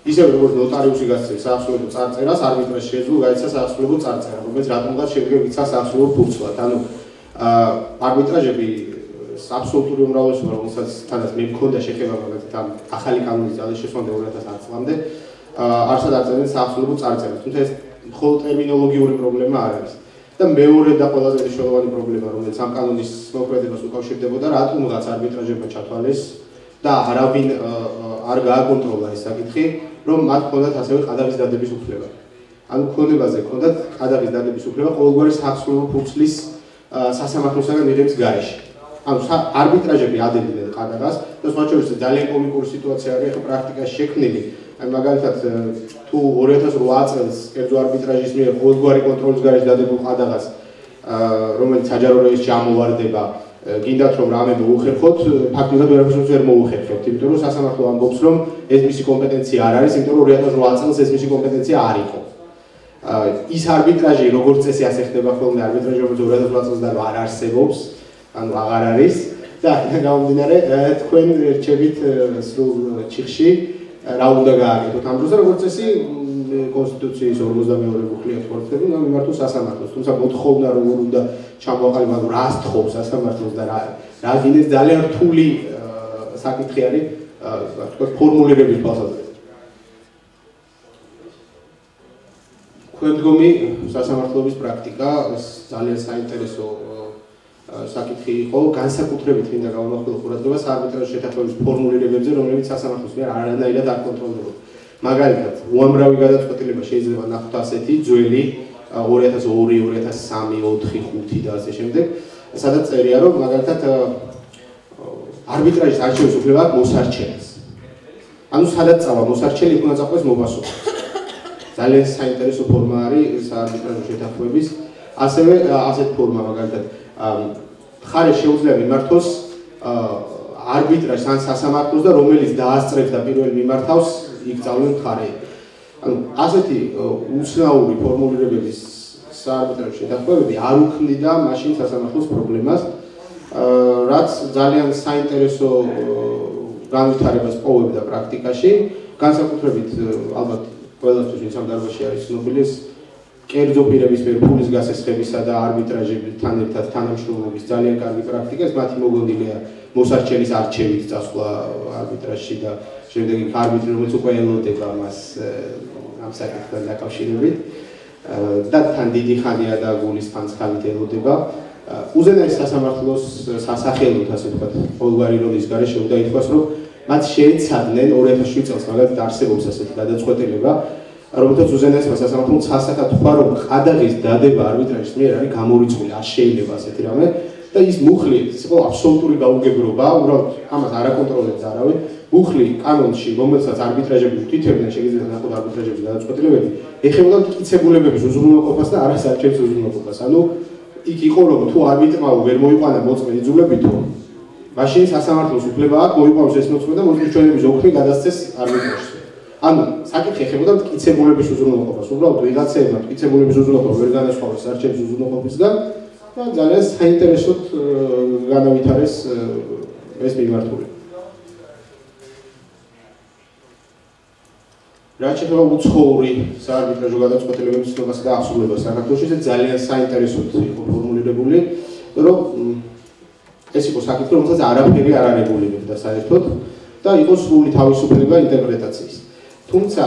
[SPEAKER 2] ისევ როგორც ნოტარიუსი გასცემს საახსოვებო წარწერას, არბიტრაჟი შეძლო გაიცა საახსოვებო წარწერა, რომელიც რატომღაც შედგება იქცა საახსოვებო ფურცლად. ანუ არბიტრაჟები აბსოლუტური უმრავლესობა, რომელსაც თანაც მე მქონდა შეხება მაგალითად ამ ახალი კანონის ძალისშემწმამდე 2010 წლამდე, არსად აღწერენ საახსოვებო წარწერას, თუმცა ეს მხოლოდ ტერმინოლოგიური პრობლემა არ არის. და მეორე და ყველაზე მნიშვნელოვანი პრობლემა, რომელიც ამ კანონის მოქმედებას უკავშირდებოდა, რატომღაც არბიტრაჟებმა ჩათვალეს და არავინ არ გააკონტროლა ეს საკითხი, რომ მათ ჰქონდათ ასევე ყადაღის დადების უფლება. ანუ ქონებაზე ჰქონდათ ყადაღის დადების უფლება ყოველგვარი საახსოვებო ფურცლის სასამართლოსაგან მიღების გარეშე. ანუ არბიტრაჟები ადებდნენ ყადაღას და სხვა შორის ძალიან კომიკური სიტუაცია არის ახლა პრაქტიკაში შექმნილი. აი მაგალითად თუ 2008 წელს კერძო არბიტრაჟის მიერ ყოველგვარი კონტროლის გარეშე დადებულ ყადაღას, რომელიც საჯარო რეესტრში ამოვარდება, გინდათ რომ რამე მოუხერხოთ, ფაქტობრივად ვერაფერს ვერ მოუხერხებთ, იმიტომ რომ სასამართლო ამბობს, რომ ეს მისი კომპეტენცია არ არის, იმიტომ რომ 2008 წელს ეს მისი კომპეტენცია არ იყო. ის არბიტრაჟი როგორც წესი ასე ხდება ხოლმე, არბიტრაჟი რომელიც 2008 წელს და არ არსებობს, ანუ აღარ არის და გამომდინარე თქვენ რჩებით სრულ ჩიხში რა უნდა გააკეთოთ ამ დროს და როგორც წესი კონსტიტუციის 52 მუხლია თორწები და მიმართოს სასამართლოს. თუმცა მოთხოვნა როგორ უნდა ჩამოაყალიბოს, რას თხოვს სასამართლოს და რა გინდეს ძალიან რთული საკითხი არის თქვა ფორმულირების თვალსაზრისით. Ქვემდგომი სასამართლოების პრაქტიკა ძალიან საინტერესო საკითხი იყო, განსაკუთრებით მინდა გავამახვილო ყურადღებას არბიტრაჟის შეთანხმების ფორმულირებებზე, რომლებიც სასამართლოს მიერ არანაირად არ კონტროლდებოდა. მაგალითად, უამრავი გადაწყვეტილება შეიძლება ნახოთ ასეთი ძველი 2002, 2003, 2004, 2005 და ასე შემდეგ, სადაც წერია, რომ მაგალითად არბიტრაჟის არჩევის უფლება აქვს მოსარჩელის. ანუ სადაც წავა მოსარჩელი, იქ უნდა წაყვეს მოპასუხე. ძალიან საინტერესო ფორმა არის არბიტრაჟის შეთანხმების, ასევე ასეთ ფორმა მაგალითად ხარე შეუძლია მიმართოს არბიტრაჟს ან სასამართლოს და რომელიც დაასწრებს და პირველი მიმართავს იქ წავდნენ ხარეები. ანუ ასეთი უცნაური ფორმულირებების საარბიტრაჟო შეთანხმებები არ უქმნიდა მაშინ სასამართლოს პრობლემას, რაც ძალიან საინტერესო განვითარებას პოვებდა პრაქტიკაში, განსაკუთრებით ალბათ ყველასთვის ვინც ამ დარბაზში არის ცნობილი კერძო პირების მიერ ფულის გასესხებისა და არბიტრაჟებთან ერთად თანამშრომლობის ძალიან კარგი პრაქტიკა, მათი მოგონილია მოსარჩელის არჩევით წასვლა არბიტრაჟში და შემდეგ იქ არბიტრი რომელიც უკვე ელოდება მას ამ საკითხთან დაკავშირებით და თან დიდი ხანია და გულის ფანცხალით ელოდება. უზენაეს სასამართლოს სასახელოდ ასე ვთქვათ, ყოველგვარი როლის გარეშე უნდა ითქვას, რომ მათ შეეცადნენ 2007 წელს მაგალითად არსებობს ასეთი გადაწყვეტილება, რომელთაც უზენაესმა სასამართლომ სასახად თქვა, რომ ყადაღის დადება არბიტრაჟის მიერ არის გამორიცხული, არ შეიძლება ასეთი რამე და ის მუხლი იყო აბსოლუტური გაუგებრობა, უბრალოდ ამას არ აკონტროლებს არავინ. მუხლი კანონში, რომელსაც არბიტრაჟები უთითებდნენ, შეგიძლიათ ნახოთ არბიტრაჟების გადაწყვეტილებები, ეხებოდა მტკიცებულებების უზრუნველყოფას და არას არჩევის უზრუნველყოფას. ანუ იქ იყო რომ თუ არბიტრმა ვერ მოიყვანა მოწმე იძულებითო, მაშინ სასამართლოს უფლება აქვს მოიყვანოს ეს მოწმე და მოსმენების ოქრე გადასცეს არბიტრაჟს. ანუ საკითხი ეხებოდა მტკიცებულების უზრუნველყოფას. უბრალოდ ვიღაცეებმა მტკიცებულების უზრუნველყოფა ვერ განასხვავეს არჩევის უზრუნველყოფისგან და ძალიან საინტერესოდ განავითარეს ეს მიმართულება. რაც შეეხება უცხოური საარბიტრაჟო გადაწყვეტილებების ცნობასა და აღსრულებას საქართველოში, ეს ძალიან საინტერესოდ იყო ფორმულირებული, რომ ეს იყო საკითხი, რომელსაც არაფერი არ არეგულირებდა საერთოდ და იყო სრული თავისუფლება ინტერპრეტაციის. თუმცა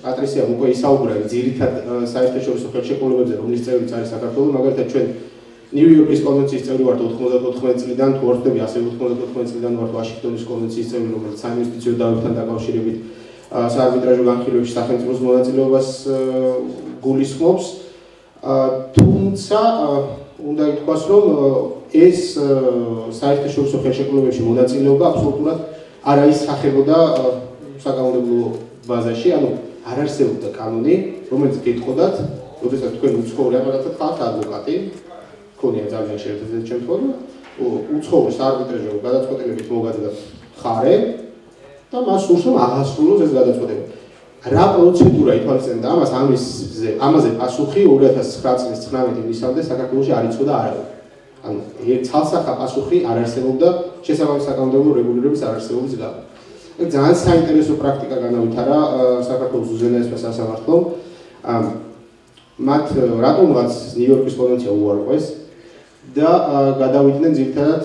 [SPEAKER 2] პატრისიამ უკვე ისაუბრა ძირითად საერთაშორისო ხელშეკრულებებზე, რომლის წევრიც არის საქართველო, მაგალითად ჩვენ ნიუ-იორკის კონვენციის წევრი ვართ 94 წლიდან, თუ არ ვთქვი, ასევე 94 წლიდან ვართ ვაშინგტონის კონვენციის წევრი, რომელიც საინვესტიციო დაავებთან დაკავშირებით საარბიტრაჟო განხილვებში სახელმწიფოს მონაწილეობას გულისხმობს. თუმცა უნდა ითქვას, რომ ეს საერთაშორისო ხელშეკრულებებში მონაწილეობა აბსოლუტურად არ აისახებოდა საკანონმდებლო ბაზაში, ანუ არ არსებობდა კანონი, რომელიც გეტყოდათ, როდესაც თქვენ უცხოური ამაღლად ხართ ადვოკატი, ქონია ძალიან შეერთებული შემთხვევა, უცხოური საარბიტრაჟო გადაწყვეტილებით მოგაძებთ ხარე და მას სურს რომ აღასრულოს ეს გადაწყვეტილება. რა პროცედურა ითვალისწინებდა ამაზე პასუხი 2009 წლის 19 ივნისამდე საქართველოში არ იცოდა არავინ. ანუ ცალსახა პასუხი არ არსებობდა შესაბამის საკანონმდებლო რეგულირების არარსებობის გამო. ძალიან საინტერესო პრაქტიკა განავითარა საქართველოს უზენაესმა სასამართლომ. მათ რატომღაც ნიუ-იორკის კონვენცია უარყვეს და გადავიდნენ ძირითადად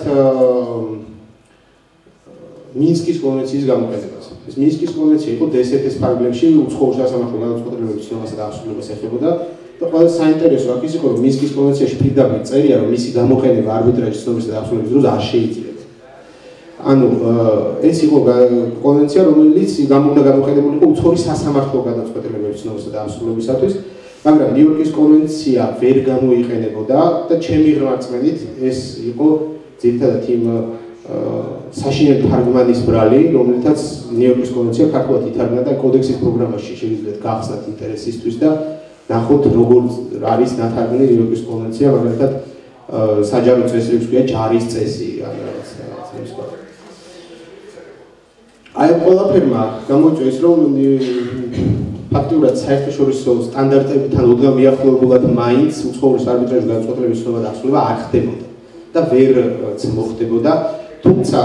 [SPEAKER 2] მინსკის კონვენციის გამოყენებას. ეს მინსკის კონვენცია იყო DSFS ფარგლებში უცხოურ სასამართლო გადაწყვეტილებების ცნობასა და აღსრულებას ეხებოდა და ყველაზე საინტერესო აქ ის იყო, რომ მინსკის კონვენციაში პირდაპირ წერია, რომ მისი გამოყენება არბიტრაჟის ცნობისა და აღსრულების დროს არ შეიძლება. ანუ ეს იყო კონვენცია, რომელიც უნდა გამოყენებულიყო უცხოური სასამართლო გადაწყვეტილებების ცნობისა და აღსრულებისათვის, მაგრამ ნიუ-იორკის კონვენცია ვერ გამოიყენებოდა და ჩემი რწმენით ეს იყო ძირითადად იმ საშინელ თარგმანის ბრალი, რომელთაც ნიუ-იორკის კონვენცია ქართულად ითარგმნა და კოდექსის პროგრამაში შეგიძლიათ გახსნათ ინტერესისთვის და ნახოთ როგორ არის ნათარგმნი ნიუ-იორკის კონვენცია, მაგალითად საჯარო წესრიგს ქვია ჯარის წესი ან რაღაც ის სხვა. აი ყველაფერმა გამოიწვია ის, რომ ფაქტიურად საერთაშორისო სტანდარტებთან ოდნავ მიახლოებულად მაინც უცხოური არბიტრაჟო გადაწყვეტილების ცნობა და აღსრულება არ ხდებოდა და ვერც მოხდებოდა. თუმცა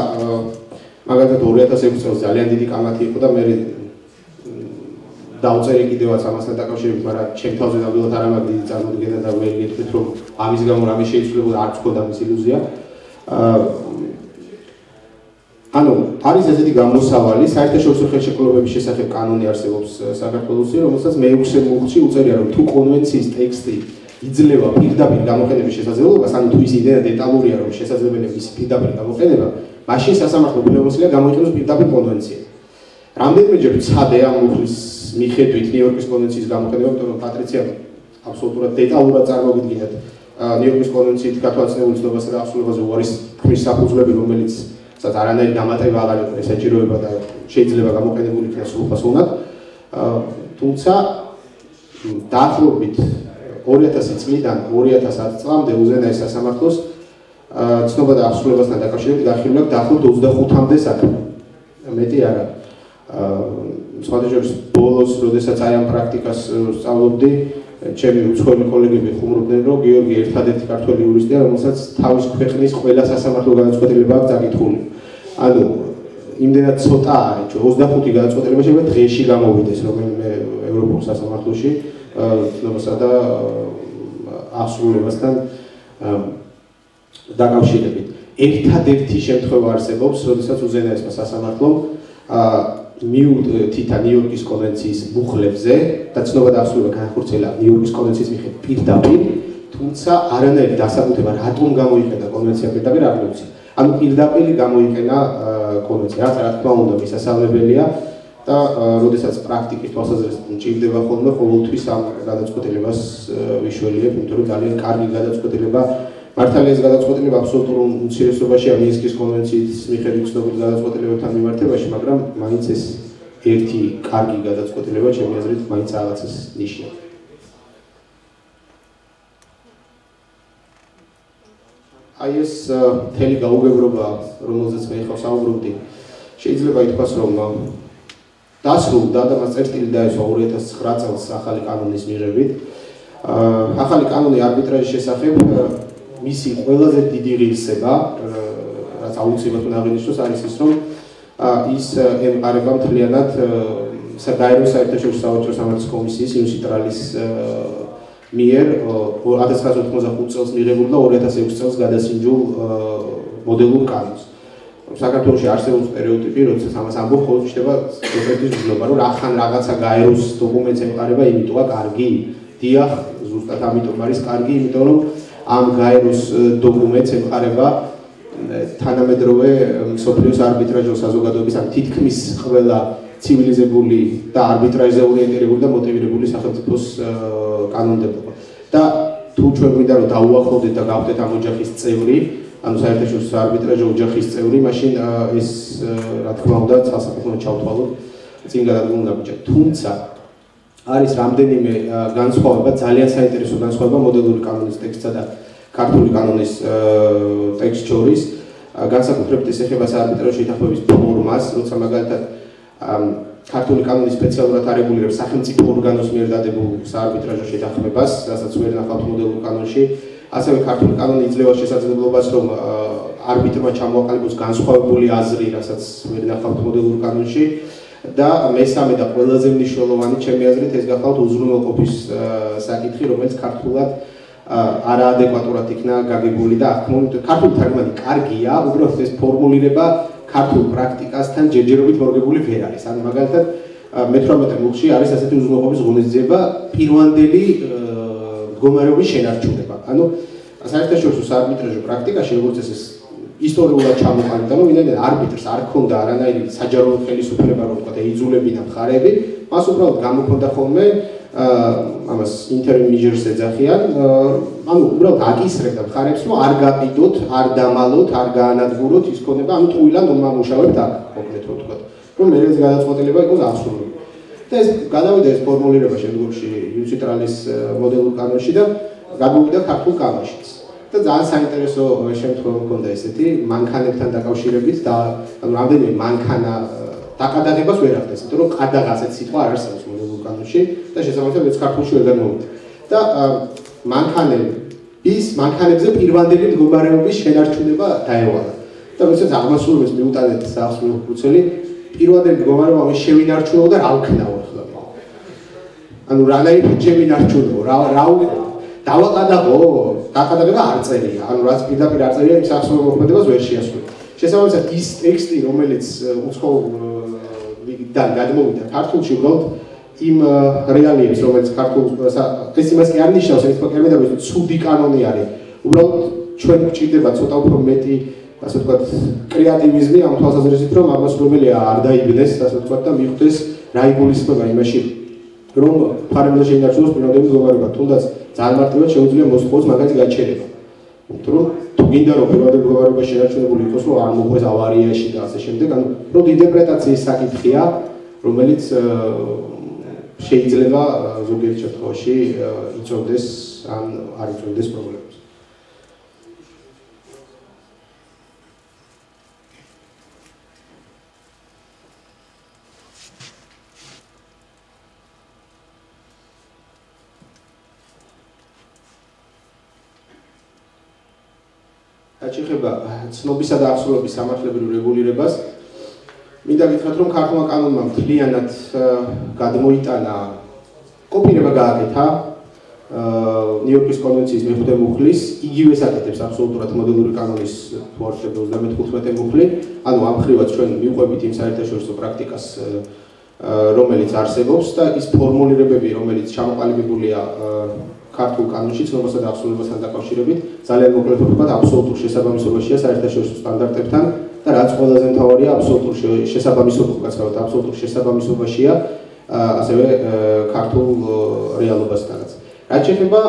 [SPEAKER 2] მაგალითად 2006 წელს ძალიან დიდი კამათი იყო და მე დავწერე კიდევაც ამასთან დაკავშირებით, მაგრამ ჩემ თავზე ნამდვილად არ ამაქვს დიდი წარმოდგენა და ვერ გეტყვით, რომ ამის გამო რამე შეიცვლებოდა, არც მქონდა ამის ილუზია. ანუ არის ესეთი გამოსავალი საერთაშორისო ხელშეკრულებების შესახებ კანონი არსებობს საქართველოსში, რომელსაც მე-6 მუხლში უწერია, რომ თუ კონვენციის ტექსტი იძლევა პირდაპირ გამოყენების შესაძლებლობას, ანუ თუ ის იდეა დეტალურია, რომ შესაძლებელია მისი პირდაპირ გამოყენება, მაშინ სასამართლო უფლებამოსილია გამოიყენოს პირდაპირ კონვენცია. რამდენიმეჯერ ვცადე ამ მუხლის მიხედვით ნიუ-იორკის კონვენციის გამოყენება, იმიტომ რომ პატრიციამ აბსოლუტურად დეტალურად წარმოგიდგინათ ნიუ-იორკის კონვენციით გათვალისწინებული ცნობასა და აღსრულებაზე უარის თქმის საფუძვლები, რომელიც სადაც არანაირი დამატება აღარ იყო ესაჭიროება და შეიძლება გამოყენებული იქნას სრულფასოვნად. თუმცა დაახლოებით 2000 წლიდან 2010 წლამდე უზენაეს სასამართლოს ცნობა და აღსრულებასთან დაკავშირებით განხილვლა დაახლოებით 25-მდე საქმე. მეტი არა. სხვადასხვა ბოლოს, როდესაც აი ამ პრაქტიკას სწავლობდი, ჩემი უცხოელი კოლეგები ხუმრობდნენ, რომ გიორგი ერთადერთი ქართველი იურისტია, რომელსაც თავის ქვეყნის ყველა სასამართლო გადაწყვეტილება აქვს დაკითხული. ანუ იმდენად ცოტა არის, 25 გადაწყვეტილება შეიძლება დღეში გამოვიდეს რომელიმე ევროპულ სასამართლოში ცნობასა და აღსრულებასთან დაკავშირებით. ერთადერთი შემთხვევა არსებობს, როდესაც უზენაესმა სასამართლომ მიუთითა ნიუ-იორკის კონვენციის მუხლებზე და ცნობა და აღსრულება განხორციელა ნიუ-იორკის კონვენციის მიხედვით პირდაპირ, თუმცა არანაირი დასაბუთება რატომ გამოიყენა კონვენცია პირდაპირ არ მივცია. ანუ პირდაპირ გამოიყენა კონვენცია, რაც რა თქმა უნდა მისასალმებელია და როდესაც პრაქტიკის თვალსაზრისით მჭირდება ხოლმე ყოველთვის ამ გადაწყვეტილებას ვიშველიებ, იმიტომ რომ ძალიან კარგი გადაწყვეტილება მართალია ეს გადაწყვეტილება აბსოლუტურ უმცირესობაშია მინსკის კონვენციის მიხედვით ცნობილ გადაწყვეტილებებთან მიმართებაში, მაგრამ მაინც ეს ერთი კარგი გადაწყვეტილება ჩემი აზრით მაინც რაღაცას ნიშნავს. აი ეს მთელი გაუგებრობა, რომელზეც მე ხარ საუბრობდი, შეიძლება ითქვას, რომ დასრულდა და მას წერტილი დაესვა 2009 წელს ახალი კანონის მიღებით. ახალი კანონი არბიტრაჟის შესახებ მისი ყველაზე დიდი ღირსება, რაც აუცილებლად უნდა აღინიშნოს, არის ის, რომ ის ემყარება მთლიანად საერთო საერთაშორისო სავაჭრო სამართლის კომისიის იუნსიტრალის მიერ 1985 წელს მიღებულ და 2006 წელს გადასინჯულ მოდელურ კანონს. საქართველოში არსებობს სტერეოტიპი, როდესაც ამას ამბობ, ხოლმე ჩნდება სპეციფიკის გზნობა, რომ რახან რაღაცა გაეროს დოკუმენტს ემყარება, იმიტომა კარგი. დიახ, ზუსტად ამიტომ არის კარგი, იმიტომ რომ ამ გაეროს დოკუმენტს ემყარება თანამედროვე მსოფლიოს არბიტრაჟო საზოგადოების ან თითქმის ყველა ცივილიზებული და არბიტრაჟზე ორიენტირებული და მოტივირებული სახელმწიფოს კანონმდებლობა. და თუ ჩვენ გვინდა რომ დაუახლოვდეთ და გავხდეთ ამ ოჯახის წევრი, ანუ საერთაშორისო არბიტრაჟო ოჯახის წევრი, მაშინ ეს რა თქმა უნდა სასამართლოდ ჩავთვალოთ წინ გადადგმულ ნაბიჯად. თუმცა არის რამდენიმე განსხვავება, ძალიან საინტერესო განსხვავება მოდელური კანონის ტექსტსა და ქართული კანონის ტექსტს შორის. განსაკუთრებით ეს ეხება საარბიტრაჟო შეთანხმების ფორმას, როცა მაგალითად ქართული კანონი სპეციალურად არეგულირებს სახელმწიფო ორგანოს მიერ დადებულ საარბიტრაჟო შეთანხმებას, რასაც ვერ ნახავთ მოდელურ კანონში. ასევე ქართული კანონი იძლევა შესაძლებლობას, რომ არბიტრმა ჩამოაყალიბოს განსხვავებული აზრი, რასაც ვერ ნახავთ მოდელურ კანონში. და მესამე და ყველაზე მნიშვნელოვანი ჩემი აზრით ეს გახავთ უზრუნველყოფის საკითხი, რომელიც ქართულად არაადეკვატურად იქნა გაგებული და ქართული თარგმანი კარგია, უბრალოდ ეს ფორმულირება ქართულ პრაქტიკასთან ჯერჯერობით მორგებული ვერ არის. ანუ მაგალითად მე-18 მუხლში არის ასეთი უზრუნველყოფის ღონისძიება პირვანდელი მდგომარეობის შენარჩუნება. ანუ საერთაშორისო საარბიტრაჟო პრაქტიკაში როგორც ეს ისტორიულად ჩამოყალიბდა, რომ ვინაიდან არბიტრს არ ჰქონდა არანაირი საჯარო ხელისუფლება, რომ თქვა ეიძულებინა მხარეები, მას უბრალოდ გამოქონდა ხოლმე ამას interim measures ეძახიან, ანუ უბრალოდ აკისრებდა მხარეებს, რომ არ გაკიდოთ, არ დამალოთ, არ გაანადგუროთ ის ქონება, ანუ თუილად მომამუშავებთ აქ, კონკრეტულად თქვა, რომ მე ეს გადაწყვეტილება იყოს აღსრულებული. და ეს გადავიდა ეს ფორმულირება შემდგომში იუნსიტრალის მოდელურ კანონში და გადმოვიდა ქართულ კანონშიც. და ძალიან საინტერესო შემთხვევა მქონდა ესეთი მანქანებთან დაკავშირებით და ანუ რამდენიმე მანქანა დაკადაღებას ვერ ახდენს, იმიტომ რომ ყადაღაც ეს სიტყვა არ არსებობს მოდელურ კანონში და შესაბამისად ეს ქართულში ვერ გამოვიდა. და მანქანებზე პირვანდელი მდგომარეობის შენარჩუნება დაევალა. და როდესაც აღმასრულებს მიუტანეთ საახსრულო ფურცელი, პირვანდელი მდგომარეობა ამის შევინარჩუნო და რა ვქნაო ახლა. ანუ რანაირად შევინარჩუნო, რა დავაყადაღო, დაკადაღება არ წერია. ანუ რაც პირდაპირ არ წერია, იმ საახსრულო მოქმედებას ვერ შეასრულებს. შესაბამისად ის ტექსტი, რომელიც უცხოურიდან გადმოვიდა ქართულში, უბრალოდ იმ რეალიებს, რომელიც ქართულ ეს იმას კი არ ნიშნავს, ეს პატერმიდები ცუდი კანონი არის. უბრალოდ ჩვენ გვჭირდება ცოტა უფრო მეტი, ასე ვთქვათ, კრეატივიზმი ამ თვალსაზრისით, რომ აღმასრულებელია არ დაიბნეს, ასე ვთქვათ, და მიხვდეს რა იგულისხმება იმაში, რომ ფარემდა შეინარჩუნოს პიროვნების მდგომარეობა, თუნდაც ძალიან მარტივად შეუძლია მოსყოს მაგალითი გაჩერება. რომ თუ გინდა რომ პიროვნების მდგომარეობა შეინარჩუნებული იყოს, რომ არ მოყვეს ავარიაში და ასე შემდეგ, ანუ რომ ინტერპრეტაციის საკითხია, რომელიც შეიძლება ზოგიერთ შემთხვევაში იწვევდეს ან არ იწვევდეს პრობლემებს. ეხება ცნობისა და აღსრულების სამართლებრივ რეგულირებას. მინდა გითხრათ, რომ ქართულმა კანონმა მთლიანად გადმოიტანა კოპირება გააკეთა ნიუ-იორკის კონვენციის მეხუთე მუხლის, იგივეს აკეთებს აბსოლუტურად მოდელური კანონის თუ არ შეიძლება 35 მუხლი, ანუ ამ მხრივაც ჩვენ მივყვებით იმ საერთაშორისო პრაქტიკას, რომელიც არსებობს და ის ფორმულირებები, რომელიც ჩამოყალიბებულია ქართულ კანონში ცნობასა და აღსრულებასთან დაკავშირებით, ძალიან მოკლედ აბსოლუტურ შესაბამისობაშია საერთაშორისო სტანდარტებთან და რაც ყველაზე მთავარია, აბსოლუტურ შესაბამისობაშია ასევე ქართულ რეალობასთანაც. რაც შეეხება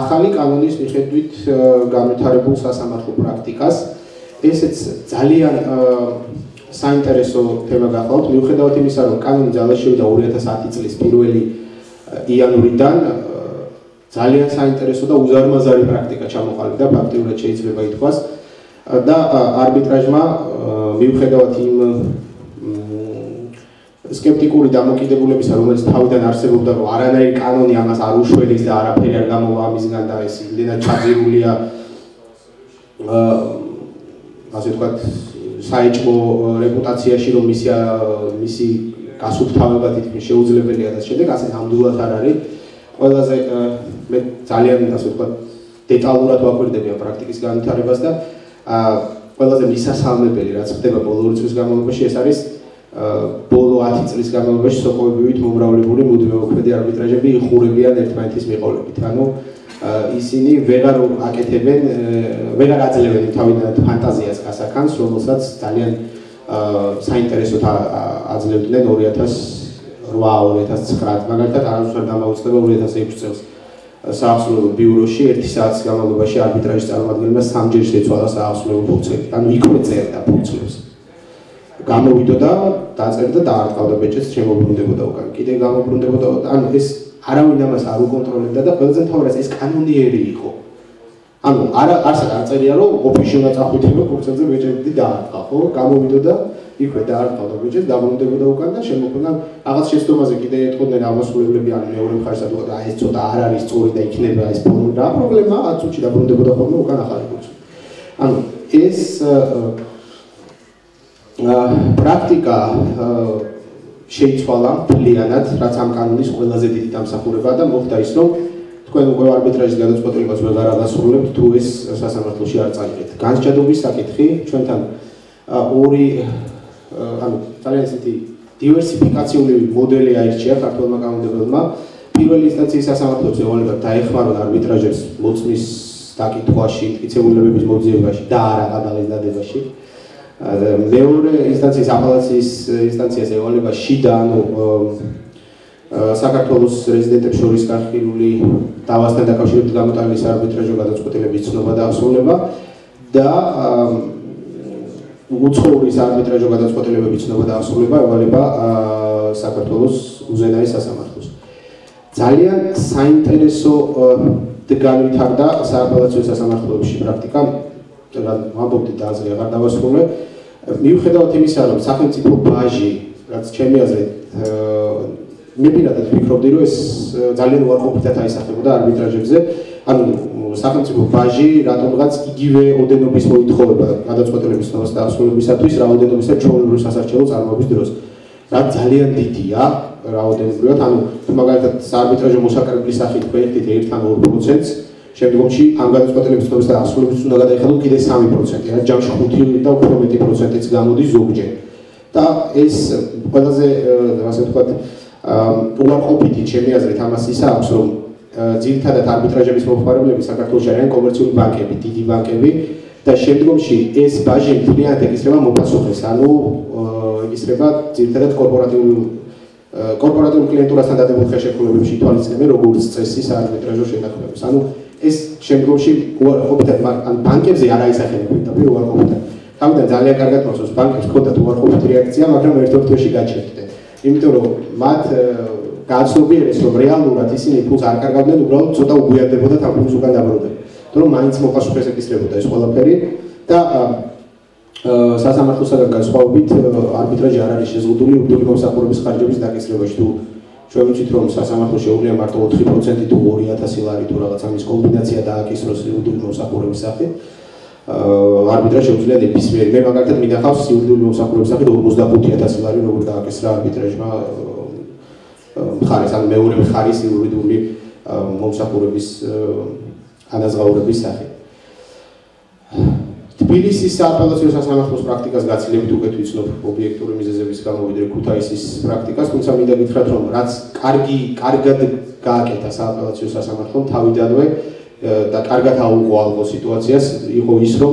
[SPEAKER 2] ახალი კანონის მიხედვით განვითარებულ სასამართლო პრაქტიკას, ესეც ძალიან საინტერესო თემა გახლავთ, მიუხედავად იმისა, რომ კანონი ძალაში შევიდა 2010 წლის 1 იანვრიდან, ძალიან საინტერესო და უზარმაზარი პრაქტიკა ჩამოყალიბდა, ფაქტიურად შეიძლება ითქვას და არბიტრაჟმა მიუხედავად იმ სკეპტიკური დამოკიდებულებისა, რომელიც თავიდან არსებობდა, რომ არანაირი კანონი ამას არ უშველის და არაფერი არ გამოვა ამისგან და ეს იმდენად ჩაძირულია ასე ვთქვათ, საეჭვო რეპუტაციაში, რომ მისი გასუფთავება თითქმის შეუძლებელია და შემდეგ ასე ნამდვილად არ არის. ყველაზე მე ძალიან ასე ვთქვათ, დეტალურად ვაკვირდები ამ პრაქტიკის განვითარებას და ყველაზე მისასალმებელი, რაც ხდება ბოლო 2 წლის განმავლობაში, ეს არის ბოლო 10 წლის განმავლობაში სოკოებივით მომრავლებული მუდმივმოქმედი არბიტრაჟები იხურებიან ერთმანეთის მიყოლებით. ანუ ისინი ვეღარ აკეთებენ, ვეღარ აძლევენ თავიდან ფანტაზიას გასახანს, რომელსაც ძალიან საინტერესოდ აძლევდნენ 2008-2009, მაგალითად არასდროს დამოუწყდება 2006 წელს საავსრულებელ ბიუროში 1 საათის განმავლობაში არბიტრაჟის წარმომადგენელმა 3-ჯერ შეცვალა საავსრულებელ ფუნქციები. ანუ იქვე წერდა ფუნქციებს. გამოვიდო და დაწერდა და დაარტყავდა ბეჭედს, შემოbrunდებოდა უკან. კიდე გამოbrunდებოდა. ანუ ეს არავინ ამას არ უკონტროლებდა და ყველაზე მთავარია ეს კანონიერი იყო. ანუ არსად არ წერია რომ ოფისში უნდა წახვითებო ფუნქციებზე ბეჭედი დაარტყა, ხო? გამოვიდო და იქვე დაარტყავდა ბეჭედს, დაბრუნდებოდა უკან და შემოbrunდა. რაღაც შეცდომაზე კიდე ეთქოდნენ აღმასრულებლები ან მეორე მხარესად და ეს ცოტა არ არის სწორი და იქნება ეს რა პრობლემა, 10 წუთში დაბრუნდებოდა ხოლმე უკან ახალი ფუნქცია. ანუ ეს პრაქტიკა შეიცვალა მთლიანად, რაც ამ კანონის ყველაზე დიდი დამსახურებაა და მოხდა ის, რომ თქვენ უკვე არბიტრაჟის გადაწყვეტილებას ვეღარ აღასრულებთ, თუ ეს სასამართლოში არ წაიღეთ. განსჯადობის საკითხი ჩვენთან ანუ ძალიან ისეთი დივერსიფიკაციული მოდელი აირჩია ქართულმა კანონმდებლობმა. პირველი ინსტანციის სასამართლოებს ევალებათ დაეხმარონ არბიტრაჟებს მოწმის დაკითხვაში, მტკიცებულებების მოძიებაში და არა ყადაღის დადებაში. მეორე ინსტანციის აპელაციის ინსტანციას ევალება შიდა, ანუ საქართველოს რეზიდენტებს შორის განხილული დავასთან დაკავშირებით გამოტანილი საარბიტრაჟო გადაწყვეტილების ცნობა და აღსრულება და უცხოური საარბიტრაჟო გადაწყვეტილებების ცნობა და აღსრულება ევალება საქართველოს უზენაეს სასამართლოს. ძალიან საინტერესო განვითარდა სააპელაციო სასამართლოებში პრაქტიკა, ვამბობდი და აზრი აღარ დავასრულე. მიუხედავად იმისა, რომ სახელმწიფო ბაჟი, რაც ჩემი აზრით მე პირადად ვფიქრობდი, რომ ეს ძალიან უარყოფითად აისახებოდა არბიტრაჟებზე, ანუ სახელმწიფო ბაჟი რატომღაც იგივე ოდენობის მოითხოვება გადაწყვეტილების ცნობას და აღსრულებისათვის, რაოდენობისა ჩვეულებრივ სასარჩელო წარმოების დროს. რაც ძალიან დიდია რაოდენობრივად, ანუ მაგალითად საარბიტრაჟო მოსაკრებლის სახით ვერთით 1 ან 2%-ს, შემდგომში ამ გადაწყვეტილების ცნობის და ასრულების უნდა გადაიხადოს კიდე 3%, რაც ჯამში 5 და უფრო მეტი პროცენტიც გამოდის ზოგჯერ. და ეს ყველაზე ასე ვთქვათ უარყოფითი ჩემი აზრით ამას ისა აქვს, რომ ძირითადად არბიტრაჟების მომხმარებლები საქართველოში არიან კომერციული ბანკები, დიდი ბანკები და შემდგომში ეს ბაჟი მთლიანად ეკისრება მოპასუხეს, ანუ ეკისრება ძირითადად კორპორატიულ კლიენტურასთან დადებულ ხელშეკრულებებში ითვალისწინებენ როგორც წესის არბიტრაჟო შეთანხმებებს. ანუ ეს შემდგომში უარყოფითად ან ბანკებზე არ აისახებენ და უარყოფითად. თავიდან ძალიან კარგად მოსწონს ბანკებს ჰქონდათ უარყოფითი რეაქცია, მაგრამ ერთ-ერთ თვეში გაჩერდნენ. იმიტომ რომ მათ გააცნობიერეს, რომ რეალურად ისინი ფულს არ კარგავდნენ, უბრალოდ ცოტა უგვიანდებოდათ ამ ფულს უკან დაბრუნდნენ. თორემ მაინც მოპასუხეს ეკისრებოდა ეს ყველაფერი და სასამართლოსაგან განსხვავებით არბიტრაჟი არ არის შეზღუდული უბდური მომსახურების ხარჯების დაკისრებაში. თუ ჩვენ ვიცით, რომ სასამართლო შეუძლია მარტო 4% თუ 2000 ლარი თუ რაღაც ამის კომბინაცია დააკისროს უბდური მომსახურების სახით, არბიტრაჟი შეუძლია ნებისმიერ. მე მაგალითად მინახავს უბდური მომსახურების სახით 55000 ლარი როგორ დააკისრა არბიტრაჟმა მხარეს, ანუ მეორე მხარის იურიდიული მომსახურების ანაზღაურების სახით. თბილისის სააპელაციო სასამართლოს პრაქტიკას გაცილებით უკეთ ვიცნობ ობიექტური მიზეზების გამო ვიდრე ქუთაისის პრაქტიკას, თუმცა მინდა გითხრათ, რომ რაც კარგად გააკეთა სააპელაციო სასამართლომ თავიდანვე და კარგად აუღო ალგო სიტუაციას, იყო ის, რომ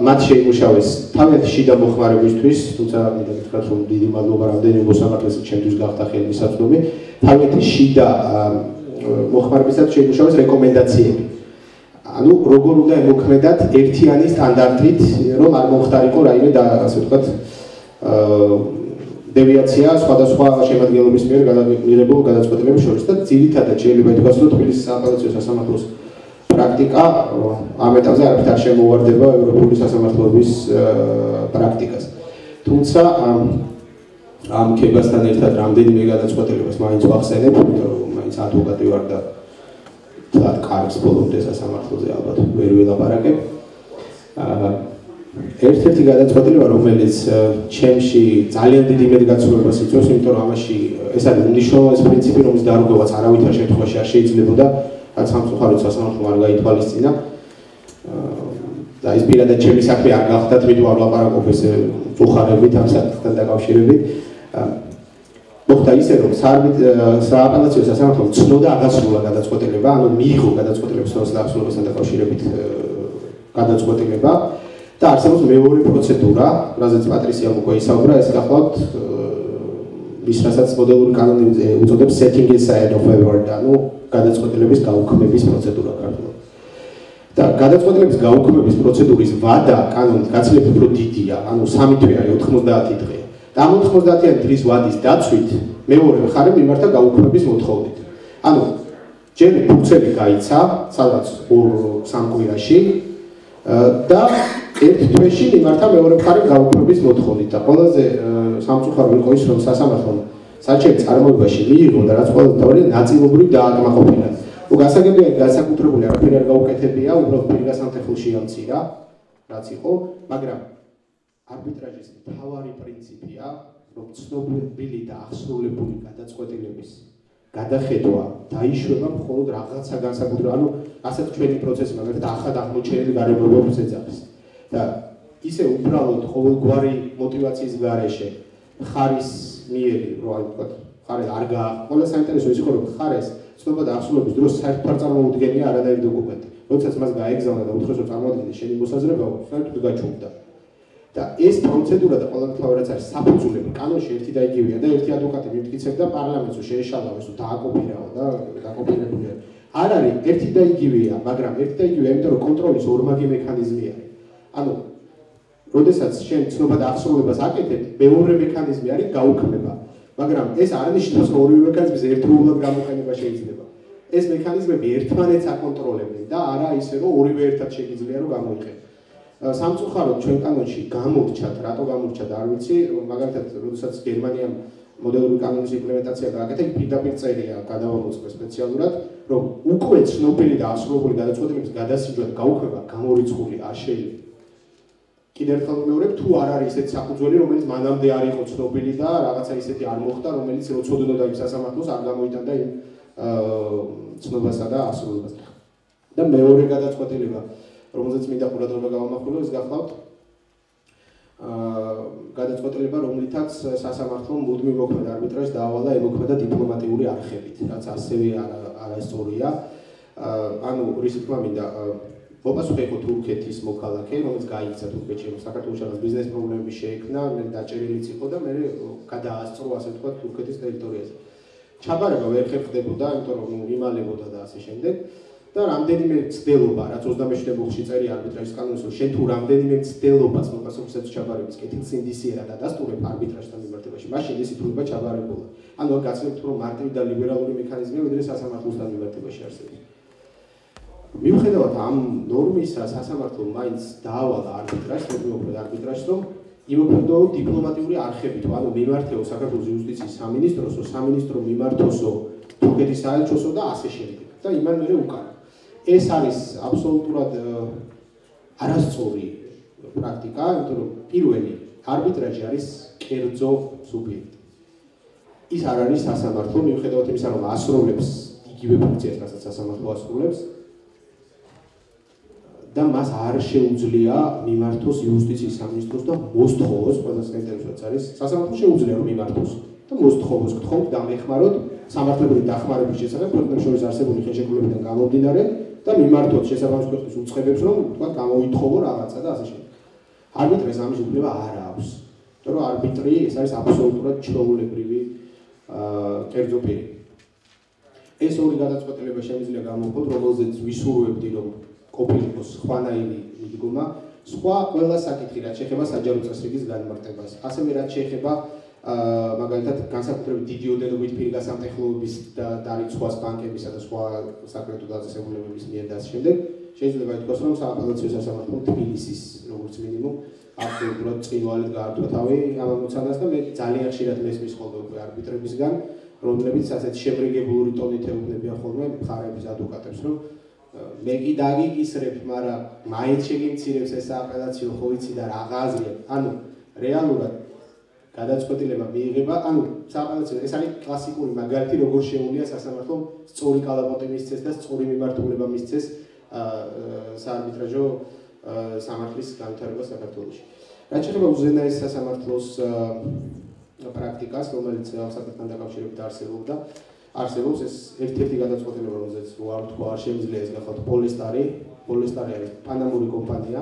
[SPEAKER 2] მათ შეიმუშავეს თავიანთი შიდა მოხმარებისთვის, თუმცა მინდა გითხრათ, რომ დიდი მადლობა რამდენიმე მოსამართლეს ჩემთვის გახდა ხელმისაწვდომი, თავიანთი შიდა მოხმარებისათვის შეიმუშავეს რეკომენდაციები. ანუ როგორ უნდა ემოქმედათ ერთიანი სტანდარტით, რომ არ მომხდარიყო რაიმე და ასე ვთქვათ დევიაცია სხვადასხვა შემადგენლობის მიერ მიღებულ გადაწყვეტილების შორის და ძირითადად შეიძლება ითქვას, რომ თბილისის სააპელაციო სასამართლოს პრაქტიკა ამ ეტაპზე არაფრით არ შემოუვარდება ევროპული სასამართლოების პრაქტიკას. თუმცა ამ ქებასთან ერთად რამდენიმე გადაწყვეტილებას მაინც ვახსენებ, იმიტომ რომ მაინც ადვოკატი ვარ და კარგს ბოლომდე სასამართლოზე ალბათ ვერ ვილაპარაკებ. ერთ-ერთი გადაწყვეტილება, რომელიც ჩემში ძალიან დიდი იმედგაცრუებას იწვევს, იმიტომ რომ ამაში ეს არის უმნიშვნელოვანესი პრინციპი, რომლის დარღვევაც არავითარ შემთხვევაში არ შეიძლებოდა, რაც სამწუხაროდ სასამართლომ არ გაითვალისწინა. და ეს პირადად ჩემი საქმე არ გახდა, თვითონ არ ვლაპარაკობ ეს წუხარებით ამ საკითხთან დაკავშირებით. მოხდა ისე, რომ სააპელაციო სასამართლომ ცნოდა აღასრულა გადაწყვეტილება, ანუ მიიღო გადაწყვეტილების ცნობას და აღსრულებასთან დაკავშირებით გადაწყვეტილება და არსებობს მეორე პროცედურა, რაზეც პატრისიამ უკვე ისაუბრა, ეს გახლავთ ის, რასაც მოდელური კანონი უწოდებს setting aside of award, ანუ გადაწყვეტილების გაუქმების პროცედურა ქართულად. და გადაწყვეტილების გაუქმების პროცედურის ვადა კანონით გაცილებით უფრო დიდია, ანუ 3 თვე არის 90 დღე. და ამ 90 დღის ვადის დაცვით მეორე მხარე მიმართა გაუქმების მოთხოვნით. ანუ ჯერ ფუნქციები გაიცა, სადაც 2-3 კვირაში და ერთ თვეში მიმართა მეორე მხარე გაუქმების მოთხოვნით. და ყველაზე სამწუხარო იყო ის, რომ სასამართლომ საჩივი წარმოებაში მიიღო და რაც ყველაზე თავი ნაწილობრივ დააკმაყოფილა. გასაგებია განსაკუთრებული არაფერი არ გაუკეთებია, უბრალოდ პირგას სამთეხელში ამცირა, რაც იყო, მაგრამ არბიტრაჟის მთავარი პრინციპია, რომ ცნობილი და აღსრულებული გადაწყვეტილების გადახედვა დაიშვება მხოლოდ რაღაცა განსაკუთრებული, ანუ ასეთ ჩვენი პროცესი, მაგალითად ახალ აღმოჩენილი გარემოებებს ეძახის. და ისე უბრალოდ ყოველგვარი მოტივაციის გარეშე მხარის მიერ, რომ აი ვთქვათ, მხარე არ გააყო, ყველა საინტერესო ის იყო, რომ მხარეს ცნობა და აღსრულების დროს საერთოდ არ წარმოუდგენია არანაირი დოკუმენტი. როდესაც მას გაეგზავნა და უთხრეს, რომ წარმოადგენს შენი მოსაზრება, საერთოდ გაჩუმდა. და ეს პროცედურა და ყველაფერი რაც არის საფუძვლები კანონში ერთი და იგივეა და ერთი ადვოკატი მიმტკიცებდა პარლამენტს, რომ შეეშალავეს, რომ დააკოპირაო და დაკოპირებულია. არ არის ერთი და იგივეა, მაგრამ ერთი და იგივეა, იმიტომ რომ კონტროლის ორმაგი მექანიზმი არის. ანუ როდესაც შენ ცნობა და აღსრულებას აკეთებ, მეორე მექანიზმი არის გაუქმება. მაგრამ ეს არ ნიშნავს, რომ ორივე მექანიზმის ერთდროულად გამოყენება შეიძლება. ეს მექანიზმები ერთმანეთს აკონტროლებენ და არა ისე, რომ ორივე ერთად შეიძლება რომ გამოიყენო. სამწუხაროდ ჩვენ კანონში გამორჩათ, რატო გამორჩათ არ ვიცი, მაგალითად, როდესაც გერმანიამ მოდელური კანონის იმპლემენტაცია გააკეთა, იქ პირდაპირ წერია გადავამოწმე სპეციალურად, რომ უკვე ცნობილი და აღსრულებული გადაწყვეტილების გადასინჯვა და გაუქმება გამორიცხული არ შეიძლება. კიდევ ერთხელ ვიმეორებ, თუ არ არის ესეთი საფუძველი, რომელიც მანამდე არ იყო ცნობილი და რაღაცა ისეთი არ მოხდა, რომელიც როცოდნოდა იმ სასამართლოს არ გამოიტანდა იმ ცნობასა და აღსრულებას. და მეორე გადაწყვეტილება, რომელზეც მინდა ყურადღება გავამახვილო, ეს გახლავთ გადაწყვეტილება, რომლითაც სასამართლომ მუდმივ მოქმედ არბიტრაჟს დაავალა ემოქმედა დიპლომატიური არხებით, რაც ასევე არასწორია. ანუ რის თქმა მინდა მოპასუხე იყო თურქეთის მოქალაქე, რომელიც გაიქცა თურქეთში, რომ საქართველოს რაღაც ბიზნეს პრობლემები შეექმნა, მე დაჭერილიც იყო და მე გადაასწრო, ასე ვთქვათ, თურქეთის ტერიტორიაზე. ჩაბარება ვერ ხერხდებოდა, იმიტომ რომ იმალებოდა და ასე შემდეგ. და რამდენიმე ცდელობა, რაც 27 ბუხში წერია არბიტრაჟის კანონში, რომ შენ თუ რამდენიმე ცდელობას მოპასუხისებს ჩაბარების კეთილს ინდისიერად ადასტურებ არბიტრაჟთან მიმართებაში, მაშინ ეს ითვლება ჩაბარებულა. ანუ არ გაცნობთ, რომ მარტივი და ლიბერალური მექანიზმია, ვიდრე სასამართლოსთან მიმართებაში არსებობს. მიუხედავად ამ ნორმისა, სასამართლომ მაინც დაავალა არბიტრაჟს, მოკლედ არბიტრაჟს, რომ იმოქმედო დიპლომატიური არხებით, ანუ მიმართეო საქართველოს იუსტიციის სამინისტროსო, სამინისტრო მიმართოსო, თურქეთის საელჩოსო და ასე შემდეგ. და იმან მერე უკან. ეს არის აბსოლუტურად არასწორი პრაქტიკა, იმიტომ რომ პირველი არბიტრაჟი არის კერძო სუბიექტი. ის არ არის სასამართლო, მიუხედავად იმისა, რომ ასრულებს იგივე ფუნქციას, რასაც სასამართლო ასრულებს. და მას არ შეუძლია მიმართოს იუსტიციის სამინისტროს და მოსთხოვოს, ყველა საინტერესოც არის, სასამართლო შეუძლია რომ მიმართოს და მოსთხოვოს, გთხოვთ დამეხმაროთ სამართლებრივი დახმარების შესახებ ქვეყნებს შორის არსებული ხელშეკრულებიდან გამომდინარე და მიმართოთ შესაბამის ქვეყნის უწყებებს, რომ თქვა გამოითხოვო რაღაცა და ასე შემდეგ. არბიტრაჟს ამის უფლება არ აქვს. იმიტომ რომ არბიტრი ეს არის აბსოლუტურად ჩვეულებრივი კერძო პირი. ეს ორი გადაწყვეტილება შემიძლია გამოვხოთ, რომელზეც ვისურვებდი, რომ ყოფილიყოს სხვანაირი მიდგომა, სხვა ყველა საკითხი, რაც შეეხება საჯარო წესრიგის განმარტებას, ასევე რაც შეეხება მაგალითად განსაკუთრებით დიდი ოდენობით პირგასამტეხლოების და დარიცხვას ბანკებისა და სხვა საკრედიტო დაწესებულებების მიერ და ასე შემდეგ, შეიძლება ითქვას, რომ სააპელაციო სასამართლომ თბილისის როგორც მინიმუმ აბსოლუტურად წინვალედ გაართვა თავი ამ ამოცანას და მე ძალიან ხშირად მესმის ხოლმე უკვე არბიტრებისგან, რომლებიც ასეთ შემრიგებლური ტონით ეუბნებიან ხოლმე მხარეების ადვოკატებს, რომ მე კი დაგიკისრებ, მაგრამ მაინც შეგიმცირებს ეს სააპელაციო ხო იცი და რაღა აზრია. ანუ რეალურად გადაწყვეტილება მიიღება, ანუ სააპელაციო ეს არის კლასიკური მაგალითი, როგორ შეუძლია სასამართლომ სწორი კალაპოტი მისცეს და სწორი მიმართულება მისცეს საარბიტრაჟო სამართლის განვითარება საქართველოში. რაც შეეხება უზენაეს სასამართლოს პრაქტიკას, რომელიც ამ საკითხთან დაკავშირებით არსებობს ეს ერთ-ერთი გადაწყვეტილება, რომელზეც არ ვთქვა, არ შემიძლია ეს გახოთ პოლესტარი არის პანამური კომპანია,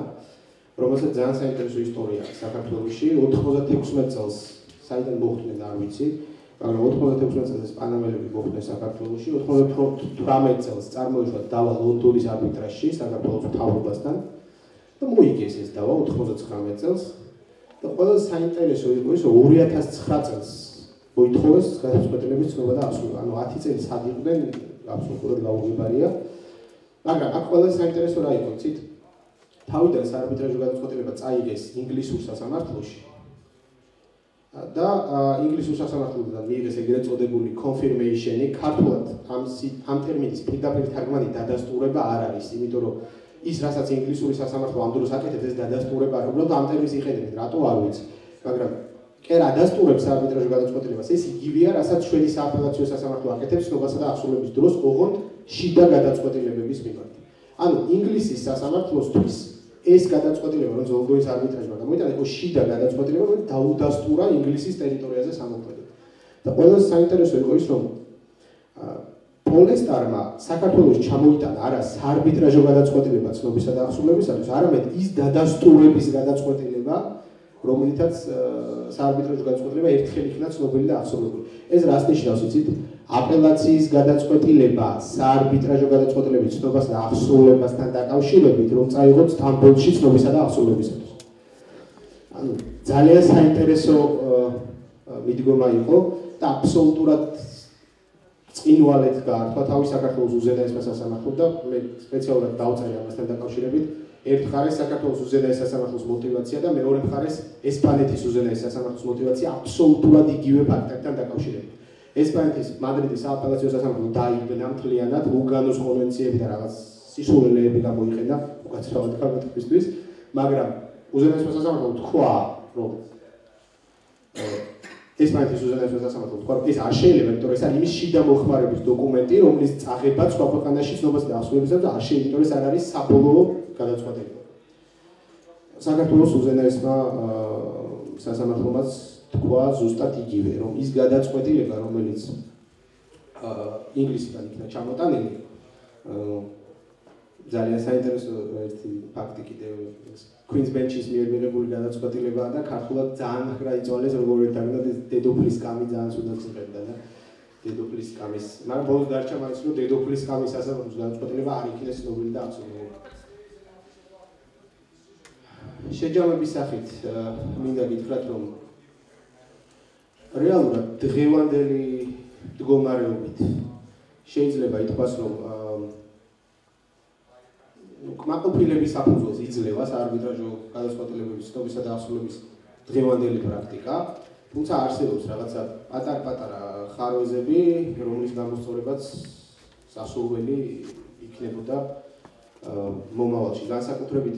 [SPEAKER 2] რომელსაც ძალიან საინტერესო ისტორია აქვს საქართველოში. 96 წელს საიდან მოხვდნენ არ ვიცი, მაგრამ 96 წელს ეს პანამელები მოხვდნენ საქართველოში. 98 წელს წარმოიშვა დავა ლონდონის არბიტრაჟში საქართველოს მთავრობასთან და მოიგეს ეს დავა 99 წელს. და ყველაზე საინტერესო იყო ის, რომ 2009 წელს მოითხოვეს გადაწყვეტილების ცნობა და ასრულება. ანუ 10 წელი სად იყვნენ, აბსოლუტურად გაუგებარია. მაგრამ აქ ყველაზე საინტერესო რა იყო, იცით? თავიდან საარბიტრაჟო გადაწყვეტილება წაიღეს ინგლისურ სასამართლოში და ინგლისურ სასამართლოდან მიიღეს ეგრეთ წოდებული confirmation-ი, ქართულად ამ ტერმინის პირდაპირ თარგმანი დადასტურება არ არის, იმიტომ რომ ის რასაც ინგლისური სასამართლო ამ დროს აკეთებს, ეს დადასტურება არ უბრალოდ ამ ტერმინს იყენებენ, რატო არ ვიცი. მაგრამ კი რა დადასტურებს არბიტრაჟო გადაწყვეტილებას, ეს იგივეა, რასაც ჩვენი სააპელაციო სასამართლო აკეთებს ცნობასა და აღსრულების დროს, ოღონდ შიდა გადაწყვეტილებების მიმართ. ანუ ინგლისის სასამართლოსთვის ეს გადაწყვეტილება, რომ ლონდონის არბიტრაჟმა გამოიტანა, იყო შიდა გადაწყვეტილება, რომ დაუდასტურა ინგლისის ტერიტორიაზე სამოქმედო. და ყველაზე საინტერესო იყო ის, რომ პოლესტარმა საქართველოს ჩამოიტანა არა საარბიტრაჟო გადაწყვეტილება ცნობისა და აღსრულებისათვის, არამედ ის დადასტურების გადაწყვეტილება, რომელითაც საარბიტრაჟო გადაწყვეტილება ერთხელ იქნა ცნობილი და აღსრულებული. ეს რას ნიშნავს, იცით? აპელაციის გადაწყვეტილება საარბიტრაჟო გადაწყვეტილების ცნობას და აღსრულებასთან დაკავშირებით, რომ წაიღოთ სტამბოლში ცნობისა და აღსრულებისათვის. ანუ ძალიან საინტერესო მიდგომა იყო და აბსოლუტურად წინვალედ გაართვა თავი საქართველოს უზენაესმა სასამართლომ და მე სპეციალურად დავწერე ამასთან დაკავშირებით. ერთ მხარეს საქართველოს უზენაეს სასამართლოს მოტივაცია და მეორე მხარეს ესპანეთის უზენაეს სასამართლოს მოტივაცია აბსოლუტურად იგივე ფაქტებთან დაკავშირებით. ესპანეთის მადრიდის სააპელაციო სასამართლო დაიბნა მთლიანად ლუგანოს კონვენციები და რაღაც სისულელეები გამოიყენა უკაცრავად ესპანეთის უზენაესო სასამართლო თქვა, რომ ეს არ შეიძლება, იმიტომ რომ ეს არის იმის შიდა მოხმარების დოკუმენტი, რომლის წაღება სხვა ქვეყანაში ცნობას და ახსოვებისას და არ შეიძლება, იმიტომ რომ ეს არ არის საბოლოო გადაწყვეტილება. საქართველოს უზენაესმა სასამართლომაც თქვა ზუსტად იგივე, რომ ის გადაწყვეტილება, რომელიც ინგლისიდან იქნა ჩამოტანილი, ძალიან საინტერესო ერთი ფაქტი კიდევ Queen's Bench-ის მიერ მიღებული გადაწყვეტილებაა და ქართულად ძალიან ხრა იწვალეს, როგორ ერთად დედოფლის კამი ძალიან სუდაც იღებდა და დედოფლის კამის, მაგრამ ბოლოს დარჩა მაინც რომ დედოფლის კამის სასამართლოს გადაწყვეტილება არ იქნეს ცნობილი და აბსოლუტური. შეჯამების სახით მინდა გითხრათ, რომ რეალურად დღევანდელი მდგომარეობით შეიძლება ითქვას, რომ კმაყოფილების საფუძველს იძლევა საარბიტრაჟო გადაწყვეტილებების ცნობისა და ახსოვების დღევანდელი პრაქტიკა, თუმცა არსებობს რაღაცა პატარ-პატარა ხარვეზები, რომლის გამოსწორებაც სასურველი იქნებოდა მომავალში. განსაკუთრებით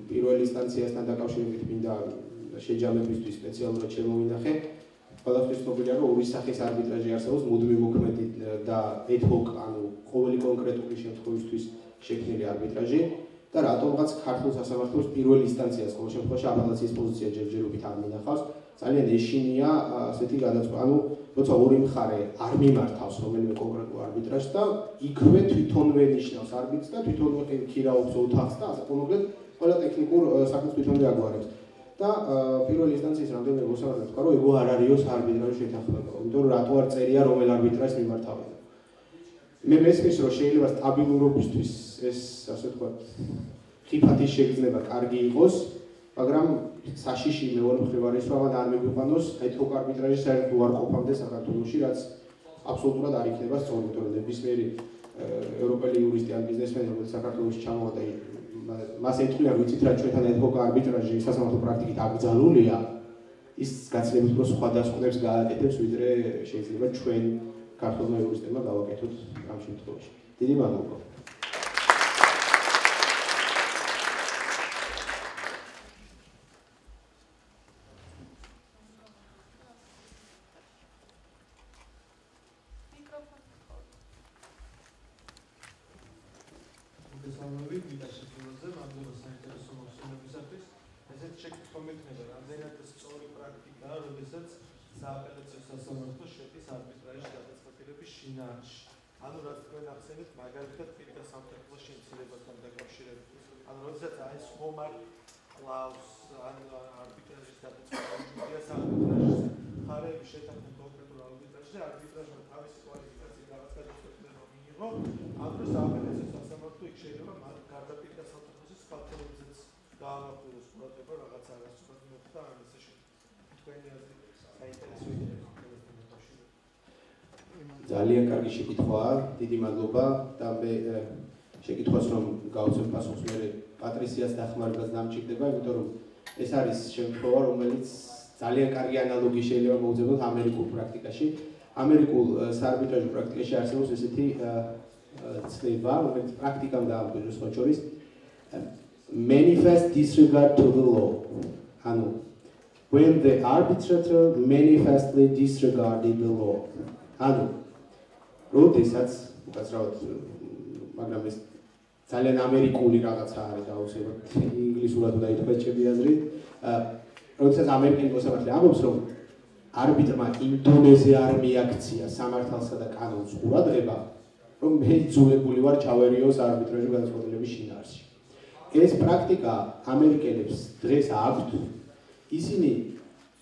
[SPEAKER 2] პირველ ინსტანციასთან დაკავშირებით მინდა შეჯამებისთვის სპეციალურად შემოვინახე. ყველასთვის ცნობილია, რომ ორი სახის არბიტრაჟი არსებობს, მუდმივი მოქმედი და ad hoc, ანუ ყოველი კონკრეტული შემთხვევისთვის შექმნილი არბიტრაჟი და რატომღაც ქართულ სასამართლოს პირველ ინსტანციას ყოველ შემთხვევაში აპელაციის პოზიცია ჯერჯერობით არ მინახავს. ძალიან ეშინია ასეთი გადაწყვეტილება, ანუ როცა ორი მხარე არ მიმართავს რომელიმე კონკრეტულ არბიტრაჟს და იქვე თვითონვე ნიშნავს არბიტრს და თვითონვე ქირაობს ოთახს და ასე კონკრეტულად ყველა ტექნიკურ საქმეს თვითონვე აგვარებს. და პირველი ინსტანციის რამდენიმე მოსამართლე თქვა, რომ ეგო არ არისო არბიტრაჟის შეთანხმება, იმიტომ რომ რატო არ წერია რომელ არბიტრაჟს მიმართავენ. მე მესმის, რომ შეიძლება სტაბილურობისთვის ეს, ასე ვთქვათ, ხიფათის შეგრძნება კარგი იყოს, მაგრამ საშიში მეორე მხრივ არის, რომ ამან არ მიგვიყვანოს ad hoc არბიტრაჟის საერთო უარყოფამდე საქართველოში, რაც აბსოლუტურად არ იქნება სწორი, იმიტომ რომ ნებისმიერი ევროპელი იურისტი ან ბიზნესმენი, რომელიც საქართველოში ჩამოვიდა, მას ეთქვია, რომ იცით რა ჩვენთან ad hoc არბიტრაჟი სასამართლო პრაქტიკით აკრძალულია, ის გაცილებით უფრო სხვა დასკვნებს გააკეთებს, ვიდრე შეიძლება ჩვენ ქართულმა იურისტებმა გავაკეთოთ ამ შემთხვევაში. დიდი მადლობა.
[SPEAKER 3] ანუ რაც თქვენ ახსენეთ, მაგალითად პირიქა სამართლის შემცირებასთან დაკავშირებით. ანუ როდესაც აი ხომარ კლაუს ან არბიტრაჟის გადაწყვეტილია საარბიტრაჟის მხარეების შეთანხმება კონკრეტულ არბიტრაჟზე, არბიტრაჟმა თავისი კვალიფიკაციის რაღაც გადაწყვეტილება მიიღო, ამ დროს სააპელაციო სასამართლო იქ შეიძლება მათ გარდა პირიქა სამართლის ფაქტორებზეც გაამართლოს ყურადღება რაღაც არასწორად მოხდა ამ ესე შემთხვევაში. თქვენი აზრი საინტერესო იქნება.
[SPEAKER 2] ძალიან კარგი შეკითხვაა, დიდი მადლობა და მე შეკითხვას რომ გავუწევ პასუხს მე პატრისიას დახმარებას დამჭირდება, იმიტომ რომ ეს არის შემთხვევა, რომელიც ძალიან კარგი ანალოგი შეიძლება მოვუძებოთ ამერიკულ პრაქტიკაში. ამერიკულ საარბიტრაჟო პრაქტიკაში არსებობს ესეთი ცნება, რომელიც პრაქტიკამ დაამკვიდროს სხვა შორის manifest disregard to the law. ანუ when the arbitrator manifestly disregarded the law. ანუ როდესაც უკაცრავად, მაგრამ ეს ძალიან ამერიკული რაღაცა არის და აუცილებლად ინგლისურად უნდა ითქვას ჩემი აზრით. როდესაც ამერიკელი მოსამართლე ამბობს, რომ არბიტრმა იმდომეზე არ მიაქცია სამართალსა და კანონს ყურადღება, რომ მე იძულებული ვარ ჩავერიოს არბიტრაჟო გადაწყვეტილების შინაარსში. ეს პრაქტიკა ამერიკელებს დღეს აქვთ, ისინი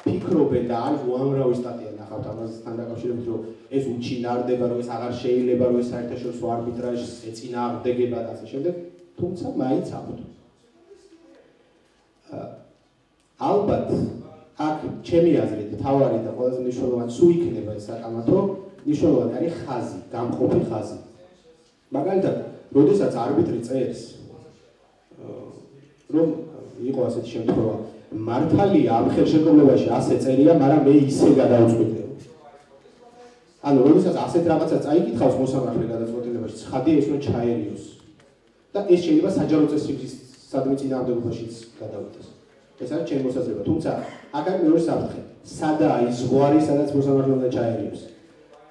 [SPEAKER 2] ფიქრობენ და არის უამრავი სტატია ნახავთ ამასთან დაკავშირებით, რომ ეს უჩინარდება, რომ ეს აღარ შეიძლება, რომ ეს საერთაშორისო არბიტრაჟს ეწინააღმდეგება და ასე შემდეგ, თუმცა მაინც აქვთ. ალბათ აქ ჩემი აზრით თავარი და ყველაზე მნიშვნელოვანი სულ იქნება ეს საკამათო, მნიშვნელოვანი არის ხაზი, გამყოფი ხაზი. მაგალითად, როდესაც არბიტრი წერს, რომ იყო ასეთი შემთხვევა, მართალია ამ ხელშეკრულებაში ასე წერია, მაგრამ მე ისე გადავწყვიტე. ანუ როდესაც ასეთ რაღაცა წაიკითხავს მოსამართლე გადაწყვეტილებაში, ცხადია ის რომ ჩაერიოს. და ეს შეიძლება საჯარო წესრიგის სადმე წინააღმდეგობაშიც გადავიდეს. ეს არის ჩემი მოსაზრება. თუმცა აქ არის მეორე საფრთხე. სადაა ის ზღვარი, სადაც მოსამართლე უნდა ჩაერიოს.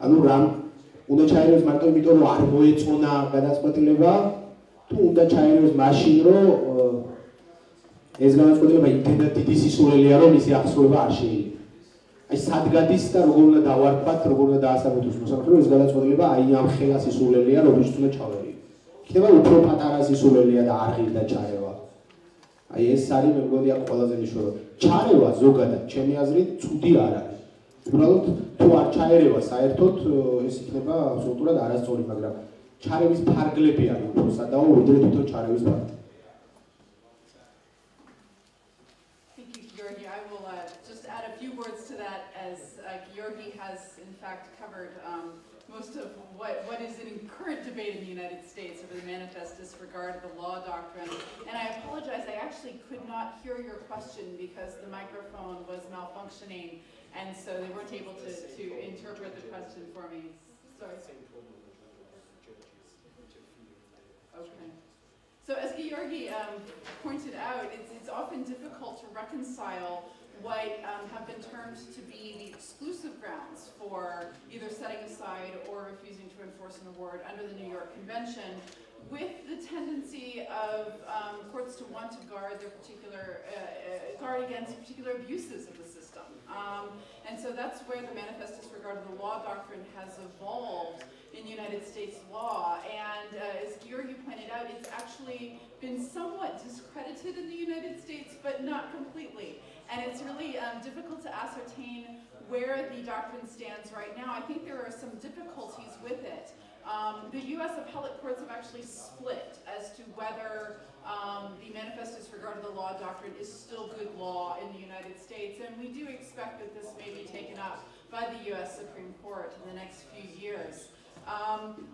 [SPEAKER 2] ანუ რამ უნდა ჩაერიოს მარტო იმიტომ, რომ არ მოეწონა გადაწყვეტილება, თუ უნდა ჩაერიოს მაშინ, რომ ეს გადაწყვეტილება იმდენად დიდი სისულელეა, რომ მისი აღსრულება არ შეიძლება. აი სად გადის და როგორ უნდა დავარქვათ, როგორ უნდა დაასაბუთოს მოსამართლე, რომ ეს გადაწყვეტილება აი ამ ხელა სისულელეა, რომელიც უნდა ჩავერიო. იქნება უფრო პატარა სისულელეა და არ ღირდა ჩარევა. აი ეს არის მე მგონი აქ ყველაზე მნიშვნელოვანი. ჩარევა ზოგადად, ჩემი აზრით, ცუდი არ არის. უბრალოდ თუ არ ჩაერევა საერთოდ, ეს იქნება აბსოლუტურად არასწორი, მაგრამ ჩარევის ფარგლები არის უფრო სადაო, ვიდრე თვითონ ჩარევის ფაქტი.
[SPEAKER 1] I will just add a few words to that, as Georgi has in fact covered most of what is in current debate in the United States over the manifest disregard of the law doctrine. And I apologize, I actually could not hear your question because the microphone was malfunctioning, and so they weren't able to interpret the question for me. Sorry. Okay. So as Georgi pointed out, it's often difficult to reconcile what have been termed to be the exclusive grounds for either setting aside or refusing to enforce an award under the New York Convention, with the tendency of courts to want to guard their guard against particular abuses of the system. And so that's where the manifest disregard of the law doctrine has evolved in United States law. And as Georgi pointed out, it's actually been somewhat discredited in the United States, but not completely. And it's really difficult to ascertain where the doctrine stands right now. I think there are some difficulties with it. The U.S. appellate courts have actually split as to whether the manifest disregard of the law doctrine is still good law in the United States. And we do expect that this may be taken up by the U.S. Supreme Court in the next few years.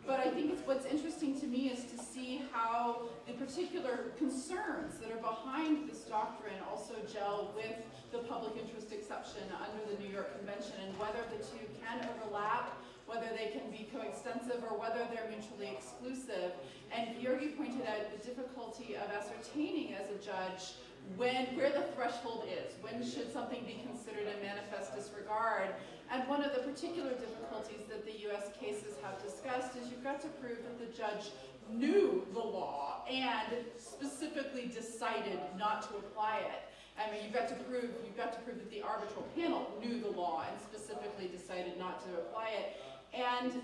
[SPEAKER 1] But I think what's interesting to me is to see how the particular concerns that are behind this doctrine also gel with the public interest exception under the New York Convention, and whether the two can overlap, whether they can be coextensive, or whether they're mutually exclusive. And Georgi pointed out the difficulty of ascertaining as a judge where the threshold is. When should something be considered a manifest disregard? And one of the particular difficulties that the U.S. cases have discussed is you've got to prove that the judge knew the law and specifically decided not to apply it. I mean, you've got to prove that the arbitral panel knew the law and specifically decided not to apply it. And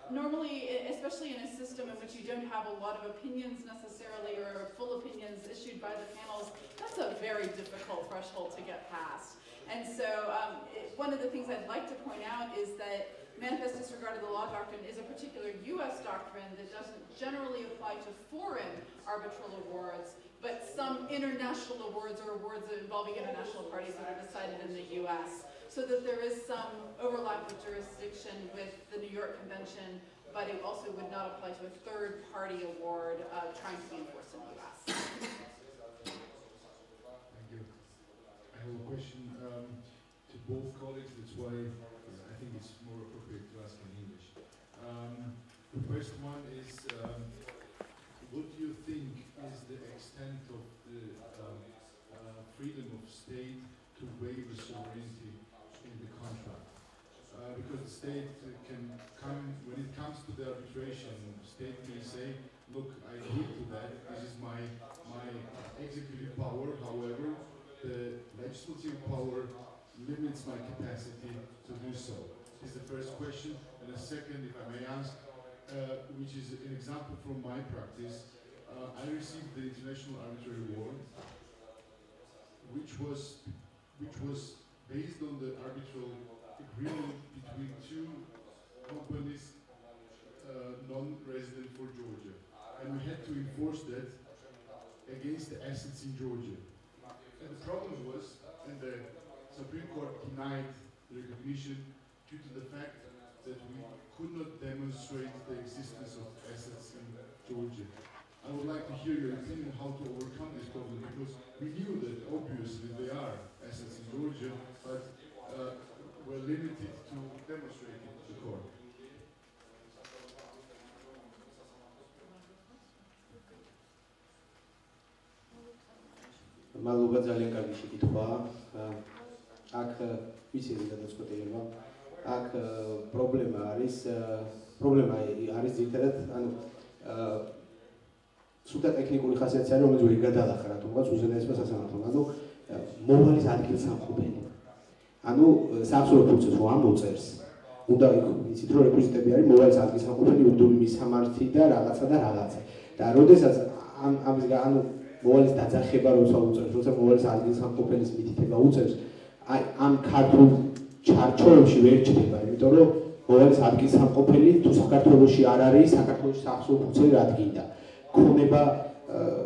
[SPEAKER 1] normally, especially in a system in which you don't have a lot of opinions necessarily, or full opinions issued by the panels, that's a very difficult threshold to get past. And so one of the things I'd like to point out is that manifest disregard of the law doctrine is a particular U.S. doctrine that doesn't generally apply to foreign arbitral awards, but some international awards or awards involving international parties that are decided in the U.S., so that there is some overlap of jurisdiction with the New York Convention, but it also would not apply to a third-party award trying to be enforced in the U.S.
[SPEAKER 4] Thank you. I have a question to both colleagues. That's why I think it's more appropriate to ask in English. The first one is, what do you think is the extent of the freedom of state to waive the sovereignty in the contract? Because the state can come, when it comes to the arbitration, the state may say, look, I agree to that, this is my executive power, however, the legislative power limits my capacity to do so. This is the first question. And the second, if I may ask, which is an example from my practice, I received the International Arbitrary Award, which was based on the arbitral agreement between two companies non-resident for Georgia. And we had to enforce that against the assets in Georgia. And the problem was, and the Supreme Court denied the recognition due to the fact that we could not demonstrate the existence of assets in Georgia. I would like to hear your opinion how to overcome this problem, because we knew that obviously there are assets in Georgia, but we're limited to demonstrate it to the court.
[SPEAKER 2] მადლობა ძალიან კარგი შეკითხვაა. აქ ვიცი გადაწყვეტილება. აქ პრობლემა არის ძირითადად, ანუ სულ ტექნიკური ხასიათი არის, რომელიც ვერ გადალახა რატომღაც უზენაესმა სასამართლომ. ანუ მოვალის ადგილსამყოფელი. ანუ საახსოვრო ფუნქციას რომ ამოწერს, უნდა იცით რომ რეკვიზიტები არის მოვალის ადგილსამყოფელი, უდული მისამართი და რაღაცა. და როდესაც ანუ მოვალის დაძახება როცა უწევს, როცა მოვალის ადგილსამყოფელის მითითება უწევს, აი ამ ქართულ ჩარჩოებში ვერ ჩდება, იმიტომ რომ მოვალის ადგილსამყოფელი თუ საქართველოში არ არის, საქართველოს საახსოვრო ფუნქციები რადგინდა. ქონება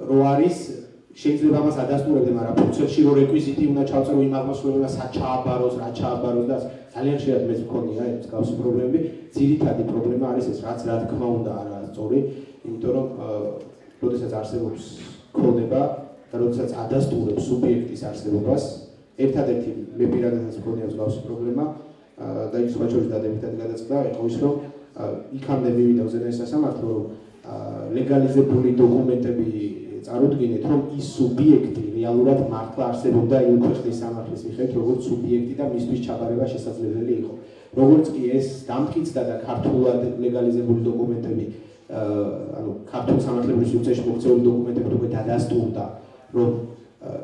[SPEAKER 2] რო არის, შეიძლება ამას ადასტურებდე, მაგრამ ფუნქციაში რო რეკვიზიტი უნდა ჩავწერო იმ აღმასრულებელს, საჩააბაროს, რა ჩააბაროს და ძალიან ხშირად მეც მქონია ეს გავსი პრობლემები. ძირითადი პრობლემა არის ეს, რაც რა თქმა უნდა არაა სწორი, იმიტომ რომ როდესაც არსებობს ქონება და როდესაც ადასტურებს სუბიექტის არსებობას, ერთადერთი მე პირადადაც მქონია გავსი პრობლემა და ის სხვა შორის დადებითად გადაწყდა, იყო ის რომ იქამდე მივიდა უზენაეს სასამართლო, რომ ლეგალიზებული დოკუმენტები წარუდგინეთ, რომ ის სუბიექტი რეალურად მართლა არსებობდა იმ ქვეყნის სამართლის მიხედვით, როგორც სუბიექტი და მისთვის ჩაბარება შესაძლებელი იყო. როგორც კი ეს დამტკიცდა და ქართულად ლეგალიზებული დოკუმენტები, ანუ ქართულ სამართლებრივ სივრცეში მოქცეული დოკუმენტები უკვე დადასტურდა, რომ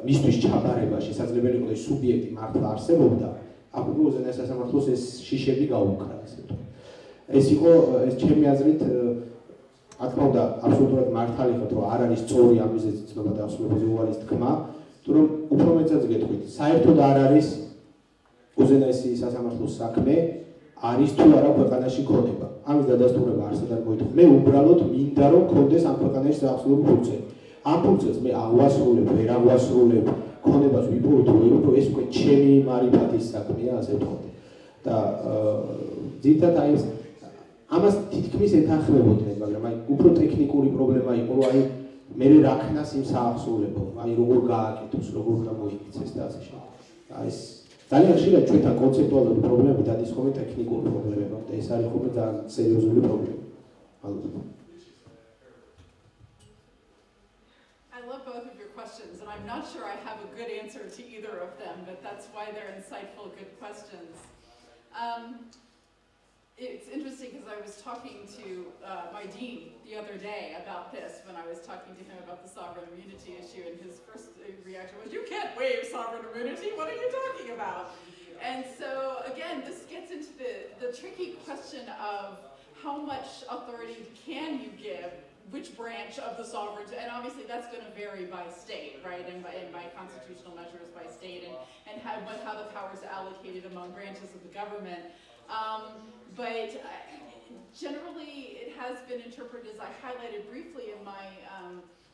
[SPEAKER 2] მისთვის ჩაბარება შესაძლებელი იყო და სუბიექტი მართლა არსებობდა, აქ უკვე უზენაეს სასამართლოს ეს შიშები გაუკრა, ასე ვთქვათ. ეს იყო ჩემი აზრით რა თქმა უნდა, აბსოლუტურად მართალი ხართ, რომ არ არის სწორი ამ მიზეზით ცნობა და ასრულებაზე უარის თქმა, თუ რომ უფრო მეტსაც გეტყვით, საერთოდ არ არის უზენაესი სასამართლოს საქმე, არის თუ არა ქვეყანაში ქონება. ამის დადასტურება არსად არ მოითხოვს. მე უბრალოდ მინდა რომ ქონდეს ამ ქვეყანაში საახსოვრო ფუნქციები. ამ ფუნქციას მე აღვასრულებ, ვერ აღვასრულებ, ქონებას ვიპოვე თუ ვერ ვიპოვე, ეს უკვე ჩემი მარიფათის საქმეა, ასე ვთქვათ. და ძირითადად აი ეს ამას თითქმის ეთანხმებოდნენ, მაგრამ აი უფრო ტექნიკური პრობლემა იყო, რომ აი მე რა ქნას იმ საახსოვლებო, აი როგორ გააკეთოს, როგორ უნდა მოიქცეს და ასე შემდეგ. აი ეს ძალიან ხშირად ჩვენთან კონცეპტუალური პრობლემები დადის ხოლმე ტექნიკურ პრობლემებად და ეს არის ხოლმე ძალიან სერიოზული პრობლემა. ალბათ.
[SPEAKER 1] I love both of your questions, and I'm not sure I have a good answer to either of them, but that's why they're insightful, good questions. It's interesting because I was talking to my dean the other day about this when I was talking to him about the sovereign immunity issue, and his first reaction was, "You can't waive sovereign immunity, what are you talking about?" And so again, this gets into the tricky question of how much authority can you give which branch of the sovereignty, and obviously that's going to vary by state, right, and by constitutional measures by state, and how the powers are allocated among branches of the government. But generally, it has been interpreted, as I highlighted briefly in my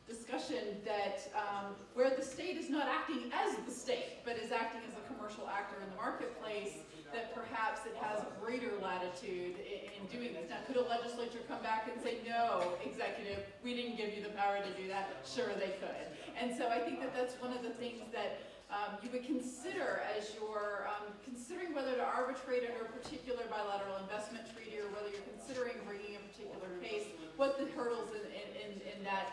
[SPEAKER 1] discussion, that where the state is not acting as the state, but is acting as a commercial actor in the marketplace, that perhaps it has greater latitude in doing this. Now, could a legislature come back and say, "No, executive, we didn't give you the power to do that"? Sure, they could. And so I think that that's one of the things that you would consider as you're considering whether to arbitrate under a particular bilateral investment treaty, or whether you're considering bringing a particular case, what the hurdles in that,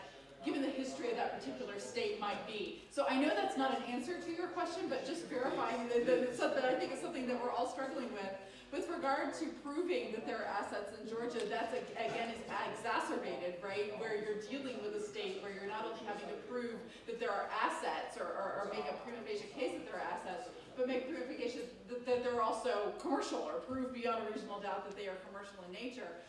[SPEAKER 1] given the history of that particular state, might be. So I know that's not an answer to your question, but just verifying that it's something, I think it's something that we're all struggling with. With regard to proving that there are assets in Georgia, that's again is exacerbated, right? Where you're dealing with a state where you're not only having to prove that there are assets or make a prima facie case that there are assets, but make prima facie that they're also commercial, or prove beyond a reasonable doubt that they are commercial in nature.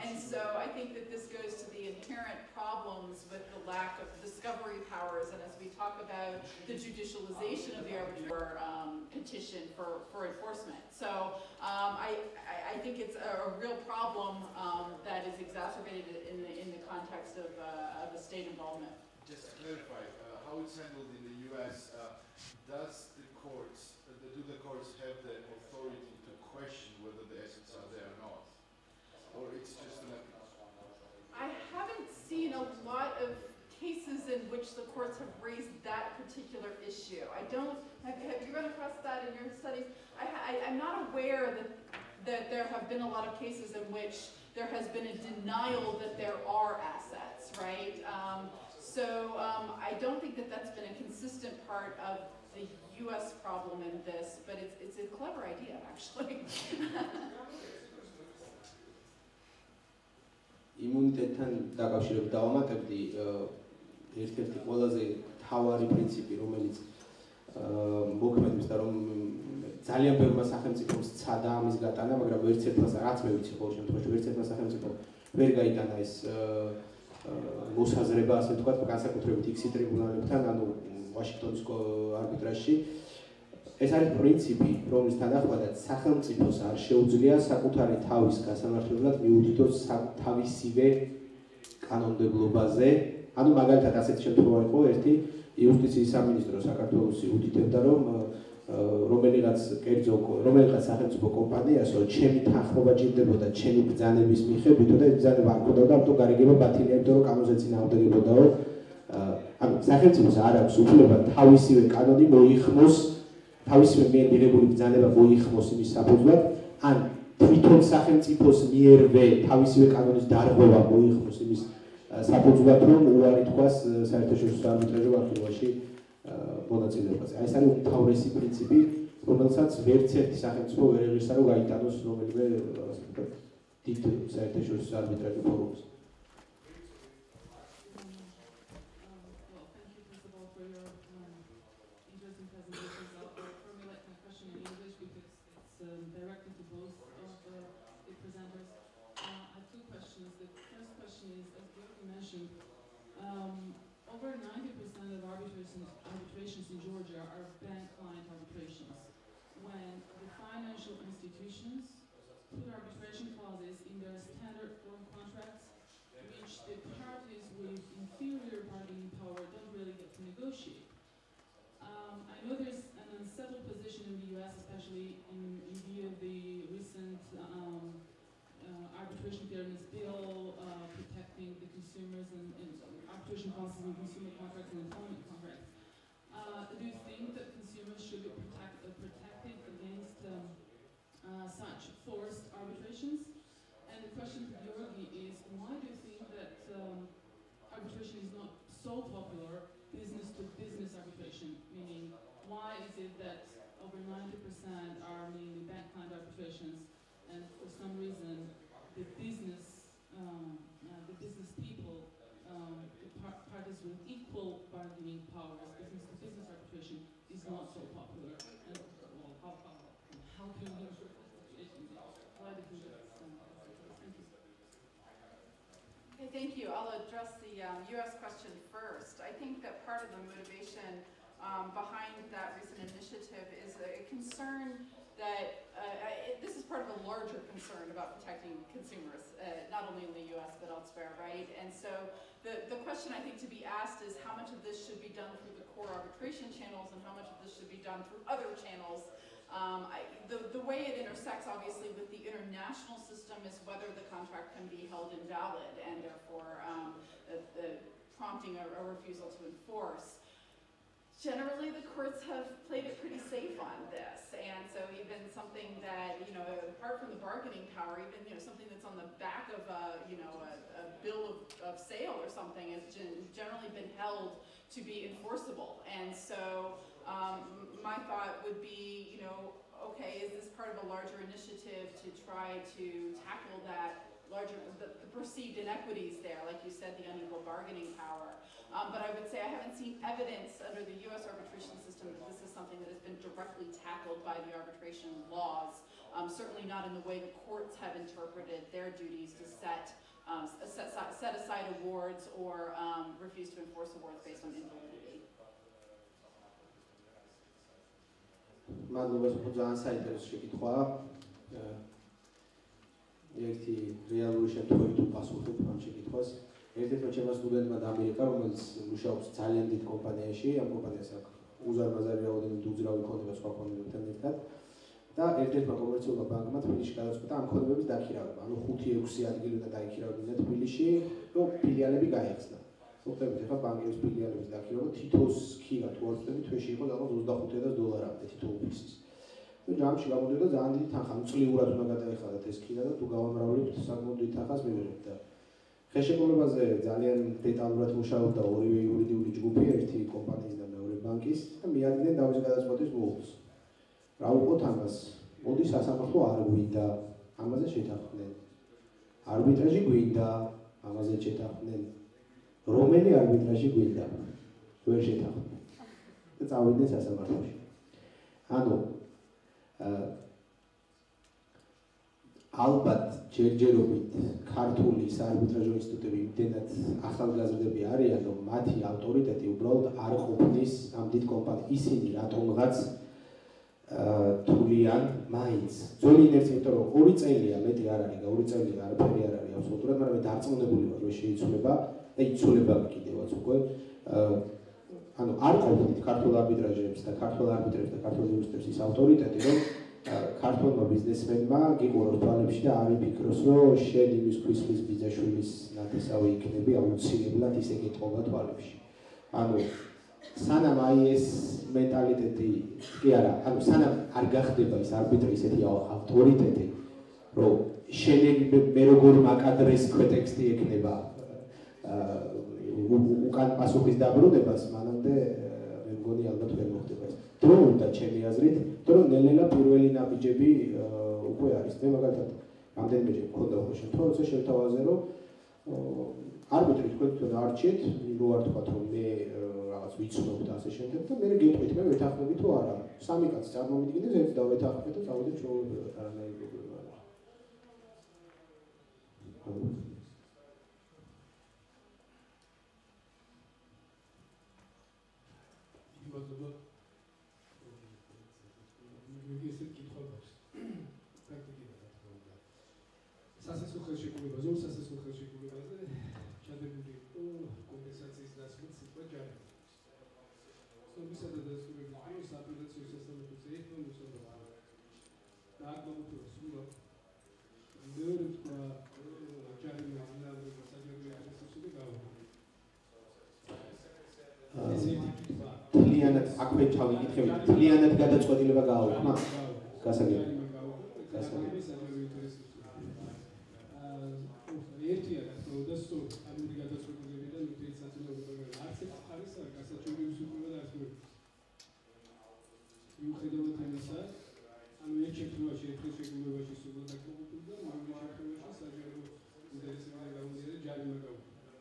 [SPEAKER 1] And so I think that this goes to the inherent problems with the lack of discovery powers, and as we talk about the judicialization of the arbiter petition for enforcement. So I think it's a real problem that is exacerbated in the context of the state involvement.
[SPEAKER 4] Just to clarify, how it's handled in the U.S., do the courts have the authority to question whether the assets are there or not? Or it's just an
[SPEAKER 1] I haven't seen a lot of cases in which the courts have raised that particular issue. I don't, have you run across that in your studies? I'm not aware that there have been a lot of cases in which there has been a denial that there are assets, right? So I don't think that that's been a consistent part of US problem in this, but it's a clever idea, actually.
[SPEAKER 2] იმუნიტეტთან დაკავშირებით დავამატებდი ერთ-ერთი ყველაზე მთავარი პრინციპი, რომელიც მოქმედებს და რომ ძალიან ბევრმა სახელმწიფომ სცადა ამის გატანა, მაგრამ ვერც ერთმა, რაც მე ვიცი ყოველ შემთხვევაში, ვერც ერთმა სახელმწიფომ ვერ გაიტანა ეს მოსაზრება, ასე ვთქვათ, განსაკუთრებით იქ-ს ტრიბუნალებთან, ანუ ვაშინგტონის არბიტრაჟში. ეს არის პრინციპი, რომლის თანახმადაც სახელმწიფოს არ შეუძლია საკუთარი თავის გასამართლებლად მიუდიდოს თავისივე კანონმდებლობაზე. ანუ მაგალითად ასეთი შემთხვევა იყო ერთი იუსტიციის სამინისტრო საქართველოს უდიდებდა, რომ რომელიღაც სახელმწიფო კომპანიასო ჩემი თანხმობა ჭირდებოდა ჩემი ბრძანების მიხედვით და ეს ბრძანება არ ქონდაო და ამიტომ გარიგება ბათილიებდა, რომ კანონზე წინააღმდეგებოდაო. ანუ სახელმწიფოს არ აქვს უფლება თავისივე კანონი მოიხმოს, თავისივე მიერ მიღებული ბრძანება მოიხმოს იმის საფუძვლად, ან თვითონ სახელმწიფოს მიერვე თავისივე კანონის დარღვევა მოიხმოს იმის საფუძვლად, რომ უარი თქვას საერთაშორისო არბიტრაჟო განხილვაში მონაწილეობაზე. ეს არის უმთავრესი პრინციპი, რომელსაც ვერც ერთი სახელმწიფო ვერ ეღირსა, რომ გაიტანოს რომელიმე დიდ საერთაშორისო არბიტრაჟო ფორუმზე.
[SPEAKER 5] Directed to both of the presenters. I have two questions. The first question is, as Georgi mentioned, over 90% of arbitrations in Georgia are bank client arbitrations. When the financial institutions put arbitration clauses in their standard form contracts, which the parties with inferior bargaining power don't really get to negotiate. I know there's an unsettled position in the US, especially in view of the recent arbitration fairness bill protecting the consumers and arbitration clauses in consumer contracts and employment contracts. Do you think that consumers should be protected against such forced arbitrations? And the question to Georgi is, why do you think that arbitration is not so popular, business-to-business arbitration, meaning why is it that over 90% are mainly bank client arbitrations, and for some reason the business people, the parties with equal bargaining powers, business-to-business arbitration is not so popular? And well, how can we ensure that situation? Why do you think that's Thank you.
[SPEAKER 1] Okay, thank you. I'll address the U.S. question first. I think that part of the motivation behind that recent initiative is a concern that this is part of a larger concern about protecting consumers, not only in the U.S. but elsewhere, right? And so the question I think to be asked is how much of this should be done through the core arbitration channels and how much of this should be done through other channels. The way it intersects, obviously, with the international system is whether the contract can be held invalid and therefore prompting a refusal to enforce. Generally, the courts have played it pretty safe on this, and so even something that, apart from the bargaining power, even, something that's on the back of a bill of sale or something has generally been held to be enforceable. And so my thought would be, okay, is this part of a larger initiative to try to tackle that the perceived inequities there, like you said, the unequal bargaining power. But I would say I haven't seen evidence under the U.S. arbitration system that this is something that has been directly tackled by the arbitration laws, certainly not in the way the courts have interpreted their duties to set aside awards or refuse to enforce awards based on invalidity.
[SPEAKER 2] მადლობა, ძალიან საინტერესო შეკითხვაა. ერთი რეალური შემთხვევით უპასუხებ ამ შეკითხვას. ერთ-ერთმა ჩემმა სტუდენტმა დაამერიკა, რომელიც მუშაობს ძალიან დიდ კომპანიაში, ამ კომპანიას აქვს უზარმაზარი რაოდენობით უძრავი ქონება სხვა ქონებებთან ერთად და ერთ-ერთმა კომერციულმა ბანკმა თბილისში გადაწყვეტა ამ ქონებების დაქირავება. ანუ 5-6 ადგილი უნდა დაიქირავებინა თბილისში, რომ ფილიალები გაიხსნა. მოხდებით, ახლა ბანკების ფილიალების დაქირავება თითოს ქირა თუ არ ვწდები, თვეში იყო ალბათ $25,000 თითო ოფისის. ჯამში გამოდიოდა ძალიან დიდი თანხა, წლიურად უნდა გადაეხადათ ეს ქირა და თუ გავამრავლებთ საკმაოდ დიდ თანხას მივიღებთ და ხელშეკრულებაზე ძალიან დეტალურად მუშაობდა ორივე იურიდიული ჯგუფი, ერთი კომპანიის და მეორე ბანკის და მიადგნენ დავით გადაწყვეტის მოულს. რა უყოთ ამას? მოდი სასამართლო არ გვინდა, ამაზე შეთანხმდნენ. არბიტრაჟი გვინდა, ამაზე შეთანხმდნენ. რომელი არბიტრაჟი გვინდა? ვერ შეთანხმდნენ. და წავიდნენ სასამართლოში. ანუ ალბათ ჯერჯერობით ქართული საარბიტრაჟო ინსტიტუტები იმდენად ახალგაზრდები არიან, რომ მათი ავტორიტეტი უბრალოდ არ ყოფნის ამ დიდ კომპანიას. ისინი რატომღაც თვლიან მაინც. ძველი ინერცია, იმიტომ რომ 2 წელია მეტი არ არის, 2 წელი არაფერი არ არის აბსოლუტურად, მაგრამ მე დარწმუნებული ვარ, რომ შეიცვლება და იცვლება კიდევაც უკვე. ანუ არ ყოფნით ქართულ არბიტრაჟებს და ქართულ არბიტრებს და ქართულ იურისტებს ის ავტორიტეტი, რომ ქართულმა ბიზნესმენმა გიყუროს თვალებში და არ იფიქროს, რომ შენ იმის ქვისლის ბიძაშვილის ნათესავი იქნები, აუცილებლად ისე გეტყობა თვალებში. ანუ სანამ აი ეს მენტალიტეტი კი არა, ანუ სანამ არ გახდება ის არბიტრი ისეთი ავტორიტეტი, რომ შენ მე როგორ მაკადრეს ქვეტექსტი ექნება უკან პასუხის დაბრუნებას, მანამდე მე მგონი ალბათ ვერ მოხდება ეს. დრო უნდა ჩემი აზრით, რომ ნელ-ნელა პირველი ნაბიჯები უკვე არის. მე მაგალითად რამდენიმეჯერ მქონდა უკვე შემთხვევა, როცა შევთავაზე, რომ არბიტრი თქვენ თვითონ არჩიეთ, რო არ თქვათ, რომ მე რაღაც ვიცნობ და ასე შემდეგ და მე გეტყვით, მე ვეთანხმები თუ არა. სამი კაცი წარმოვიდგინეს, ერთ დავეთანხმეთ და წავიდეთ ჩვეულებრივად, არანაირი პრობლემა არ აქვს.
[SPEAKER 4] სასაცილო ხელშეკრულებაზე, სასაცილო ხელშეკრულებაზე ჩადებული იყო კომპენსაციის დასმით სიტყვა ჯარიმი. ცნობისა და დასკვნების დროს საპილაციო სასამართლოს ერთმა მოსავალს და აქ მომთხოვს სულად მეორე თქვა ჯარიმის ძინავება საჯარო ეკლესიაში გავა.
[SPEAKER 2] თლიანად აქვე ჩავიკითხები, თლიანად გადაწყვეტილება გააუქმა. გასაგებია.
[SPEAKER 4] ერთია რა თქმა უნდა, სწორ ამის გადაწყვეტილებიდან მთელი საწინააღმდეგო არც ერთ ხარის არ გასაჩვენებელი უსულყრება და არც მიუხედავად ამისა, ანუ ერთ შემთხვევაში ერთ შეგულებაში სულად აკმაყოფილდა, მეორე შემთხვევაში საჯარო ინტერესებიდან გამომდინარე ჯარიმა გაუქმდა.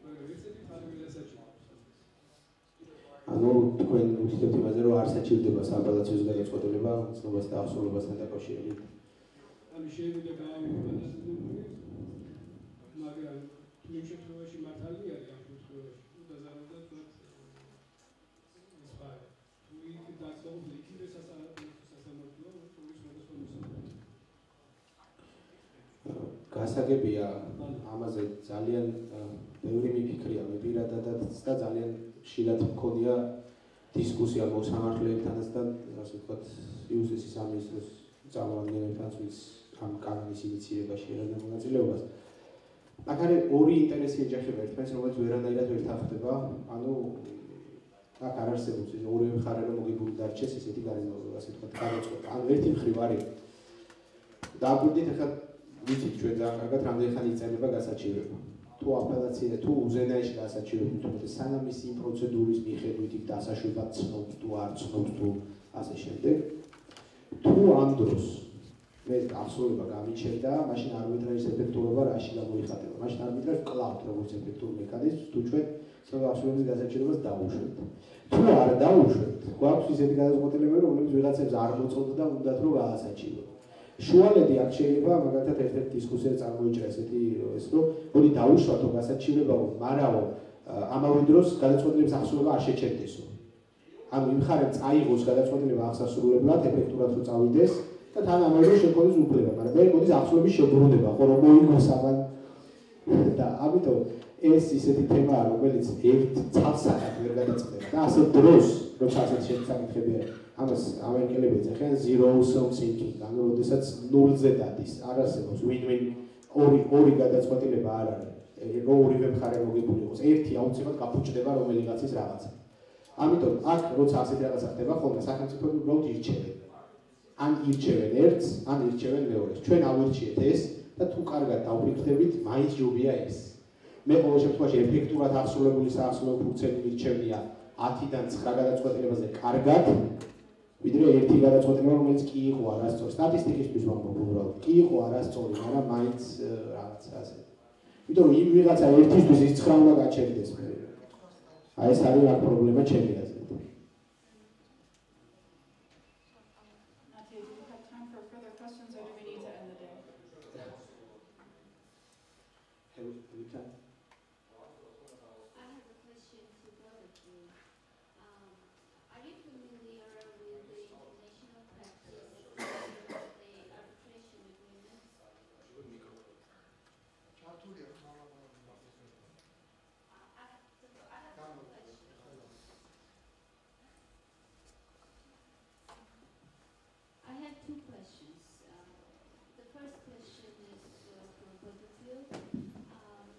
[SPEAKER 4] მაგრამ ესეთი ხარი ვერ ასაჩივრებს.
[SPEAKER 2] ანუ თქვენ უთითებთ იმაზე, რომ არ საჩივდება სააპელაციო გადაწყვეტილება ცნობასთან და აღსრულებასთან დაკავშირებით.
[SPEAKER 4] ანუ შეიძლება გაავიწყოს დასაძლებელი, მაგრამ თუ იმ შემთხვევაში მართალი არის ამ შემთხვევაში, თუ დაზარალდა თქვა ეს ფარი. თუ იქ დაწესებული იქნება სასამართლო, თუ ის სხვადასხვა მოსავალს.
[SPEAKER 2] გასაგებია, ამაზე ძალიან ბევრი მიფიქრია, მე პირადადაც და ძალიან ხშირად მქონია დისკუსია მოსამართლეებთანაც და ასე ვთქვათ, იუსტიციის სამინისტროს წარმომადგენლებთან, ვინც ამ კანონის ინიციირებაში იღებდნენ მონაწილეობას. აქ არის ორი ინტერესი ეჯახება ერთმანეთს, რომელიც ვერანაირად ვერ თანხდება, ანუ აქ არ არსებობს ის ორივე მხარე რომ მოგებული დარჩეს ესეთი ასე ვთქვათ გადაწყვეტა. ანუ ერთი მხრივ არის დაგვიდით ახლა ვიცით ჩვენ ძალიან კარგად რამდენი ხანი იწერება გასაჩივრება. თუ აპელაცია თუ უზენაეში გასაჩივრებით, თუმცა სანამ ის იმ პროცედურის მიხედვით იქ დასაშვებად ცნობს თუ არ ცნობს თუ ასე შემდეგ. თუ ამ დროს მე აღსრულება გამიჩნდა, მაშინ არბიტრაჟის ეფექტურობა რაში გამოიხატება? მაშინ არბიტრაჟი კლავთ როგორც ეფექტურ მექანიზმს, თუ ჩვენ აღსრულების გასაჩივრებას დავუშვებთ. თუ არ დავუშვებთ, გვაქვს ისეთი გადაწყვეტილებები, რომლებიც ვიღაცებს არ მოწონთ და უნდათ რომ გაასაჩივროთ. შუალედი აქ შეიძლება მაგალითად ერთ-ერთ დისკუსიას წარმოიჭრა ესეთი ეს რომ მოდი დაუშვათო გასაჩივრებაო, მარაო ამავე დროს გადაწყვეტილების აღსრულება არ შეჩერდესო. ანუ იმ ხარემ წაიღოს გადაწყვეტილება აღსასრულებლად, ეფექტურად რო წავიდეს და თან ამავე დროს შექონდეს უფლება, მაგრამ მე მოდის აღსრულების შებრუნება, ხო რომ მოიგოს ამან და ამიტომ ეს ისეთი თემაა, რომელიც ერთ ცალსახად ვერ გადაწყდება და ასე დროს, როცა ასეთ საკითხები არის, ამას ამერიკელები ეძახიან zero sum thinking, ანუ როდესაც ნულზე დადის, არ არსებობს win-win, ორი გადაწყვეტილება არ არის, რომ ორივე მხარე მოგებული იყოს, ერთი აუცილებლად გაფუჭდება რომელიღაცის რაღაცა. ამიტომ აქ როცა ასეთი რაღაცა ხდება, ხოლმე სახელმწიფოები უბრალოდ ირჩევენ. ან ირჩევენ ერთს, ან ირჩევენ მეორეს. ჩვენ ავირჩიეთ ეს, და თუ კარგად დავფიქრდებით, მაინც ჯობია ეს. მე ყოველ შემთხვევაში ეფექტურად აღსრულებული საახსოვრო ფუნქციები მირჩევნია 10-დან 9 გადაწყვეტილებაზე კარგად, ვიდრე ერთი გადაწყვეტილება, რომელიც კი იყო არასწორი. სტატისტიკისთვის ვამბობ უბრალოდ. კი იყო არასწორი, მაგრამ მაინც რაღაც ასე. იმიტომ რომ იმ ვიღაცა ერთისთვის ის 9 უნდა გაჩერდეს მე. აი ეს არის რა პრობლემა ჩემი აზრით.
[SPEAKER 1] Nadia, do we have time for further questions or do we need to end the day?
[SPEAKER 2] Have we time?
[SPEAKER 6] I have a question to both of you. Are you familiar with the international practice of the arbitration agreements? I have two questions. The first question is for both of you.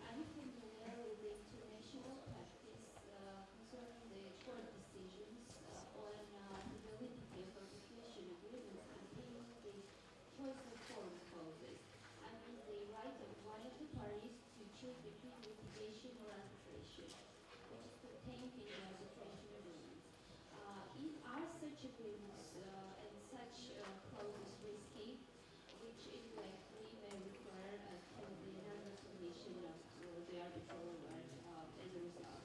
[SPEAKER 6] Are you familiar with the international practice concerning the court decisions on the validity of arbitration agreements containing the choice of forum clauses and with the right of one of the parties to choose between litigation or arbitration, which is contained in the arbitration agreements? Are such agreements and such clauses risky, which indirectly may require to the non-recognition of the arbitral award as a result?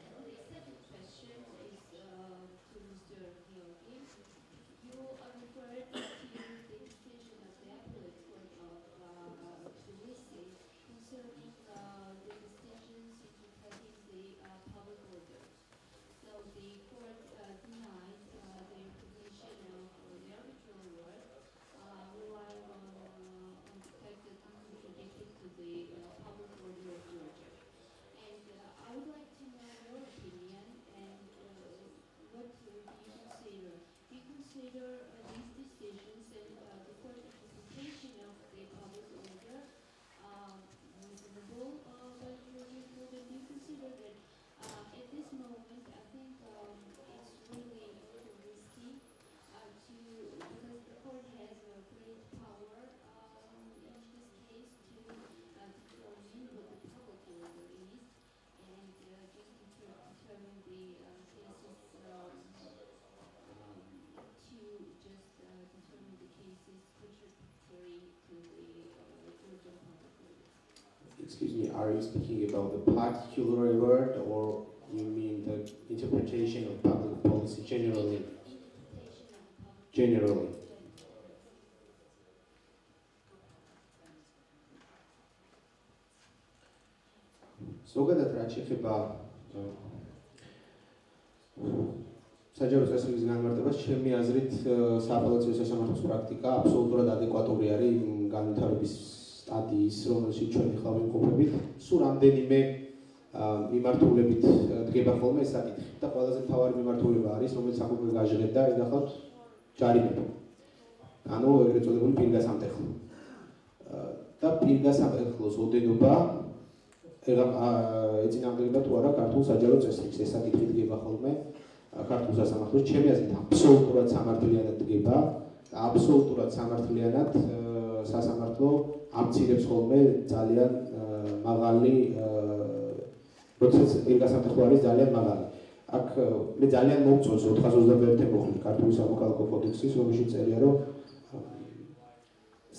[SPEAKER 6] And the second question is to Mr. Georgi. You referred to the decision of the appellate court of Tbilisi concerning the decisions interpreting the public order. So the court denied the recognition of the arbitral award, relying on the fact that it contradicted to the public order of Georgia. And I would like to know your opinion and what do you consider? Do you consider these decisions and the court interpretation of the public order reasonable by the Georgian court? And do you consider that at this moment, I think it's really risky because the court has a great power in this case to determine what the public order is and just determine the cases to just determine the cases contradictory to the Georgian public order.
[SPEAKER 2] Excuse me, are you speaking about the particular award or you mean the interpretation of public policy generally?
[SPEAKER 6] Interpretation of the public
[SPEAKER 2] Generally. ზოგადად რაც შეეხება საჯარო წესრიგის განმარტებას, ჩემი აზრით სააპელაციო სასამართლოს პრაქტიკა აბსოლუტურად ადეკვატური არის იმ განვითარების სტადიის, რომელშიც ჩვენ ახლა ვიმყოფებით. სულ რამდენიმე მიმართულებით დგება ხოლმე ეს საკითხი და ყველაზე მთავარი მიმართულება არის, რომელიც აქ უკვე გაჟღერდა, ეს გახლავთ ჯარიმები. ანუ ეგრეთ წოდებული პირგასამტეხლო. და პირგასამტეხლოს ოდენობა ეწინააღმდეგება თუ არა ქართულ საჯარო წესრიგს, ეს საკითხი დგება ხოლმე ქართულ სასამართლოში. ჩემი აზრით აბსოლუტურად სამართლიანად დგება, აბსოლუტურად სამართლიანად სასამართლო ამცირებს ხოლმე ძალიან მაღალი როდესაც პირგასამტეხლო არის ძალიან მაღალი. აქ მე ძალიან მომწონს 421 მოხდით ქართული სამოქალაქო კოდექსის, რომელშიც წერია, რომ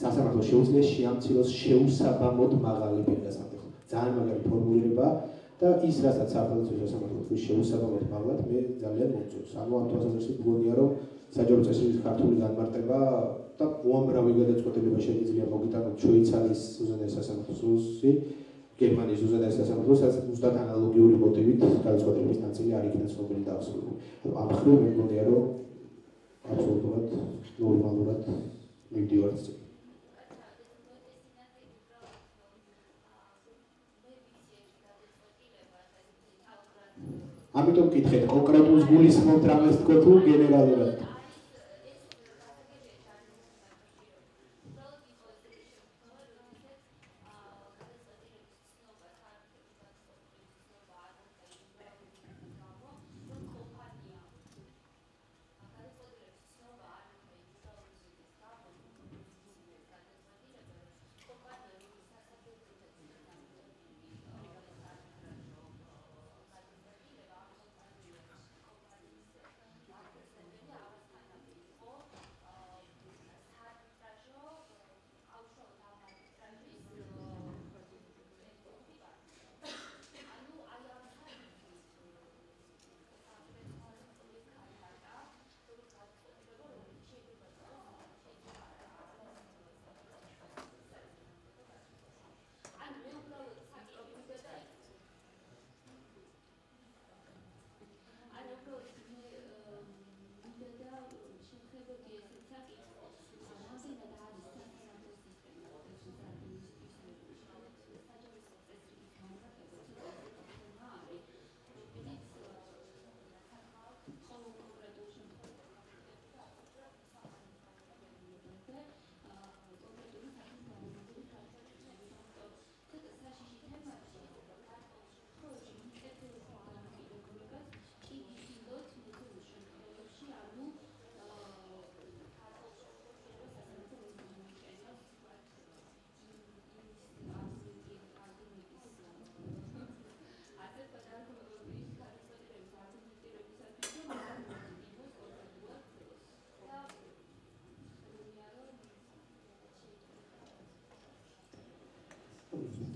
[SPEAKER 2] სასამართლო შეუძლია შეამციროს შეუსაბამოდ მაღალი პირგასამტეხლო. ძალიან მაგარი ფორმულირება და ის რასაც სააპელაციო სასამართლო თქვის შეუსაბამოდ მაღლად მე ძალიან მომწონს. ანუ ამ თვალსაზრისით მგონია, რომ საჯარო წესრიგის ქართული განმარტება და უამრავი გადაწყვეტილება შეიძლება მოგიტანოთ შვეიცარიის უზენაეს სასამართლოსი, გერმანიის უზენაეს სასამართლოს, სადაც ზუსტად ანალოგიური მოტივით გადაწყვეტილების ნაწილი არ იქნა ცნობილი და აღსრულებული. ამ მხრივ მე მგონია, რომ აბსოლუტურად ნორმალურად მივდივართ. ამიტომ ვკითხეთ, კონკრეტულს გულისხმობთ რამეს თქვა თუ გენერალურად?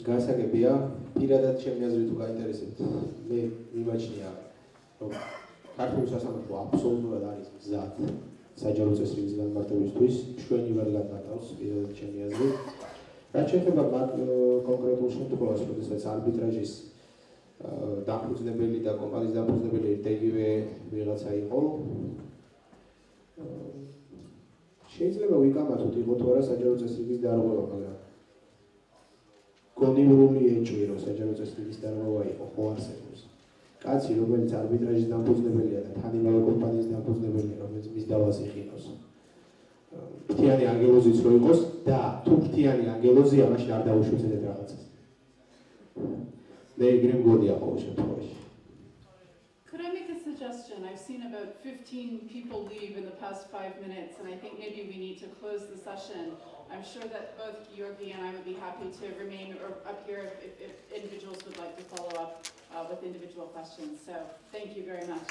[SPEAKER 2] გასაგებია, პირადად ჩემი აზრით თუ გაინტერესებთ, მე მიმაჩნია, რომ ქართული სასამართლო აბსოლუტურად არის მზად საჯარო წესრიგის განმარტებისთვის, ჩვენი ვერ განმარტავს პირადად ჩემი აზრით. რაც შეეხება კონკრეტულ შემთხვევას, როდესაც არბიტრაჟის დაფუძნებელი და კომპანიის დაფუძნებელი ერთიგივე ვიღაცა იყო, შეიძლება ვიკამათოთ იყო თუ არა საჯარო წესრიგის დარღვევა, მაგრამ გონივრული ეჭვი რომ საჯარო წესრიგის დარღვევა იყო, ხო არსებობს. კაცი, რომელიც არბიტრაჟის დამფუძნებელია და თან იმავე კომპანიის დამფუძნებელია, რომელიც მის დავას იხინოს. ფრთიანი ანგელოზიც რო იყოს და თუ ფრთიანი ანგელოზია, მაშინ არ დაუშვებთ რაღაცას. მე იგივე მგონია ყოველ შემთხვევაში.
[SPEAKER 1] Could I make a suggestion? I've seen about 15 people leave in the past 5 minutes, and I think maybe we need to close the session. I'm sure that both Georgi and I would be happy to remain up here if individuals would like to follow up with individual questions. So thank you very much.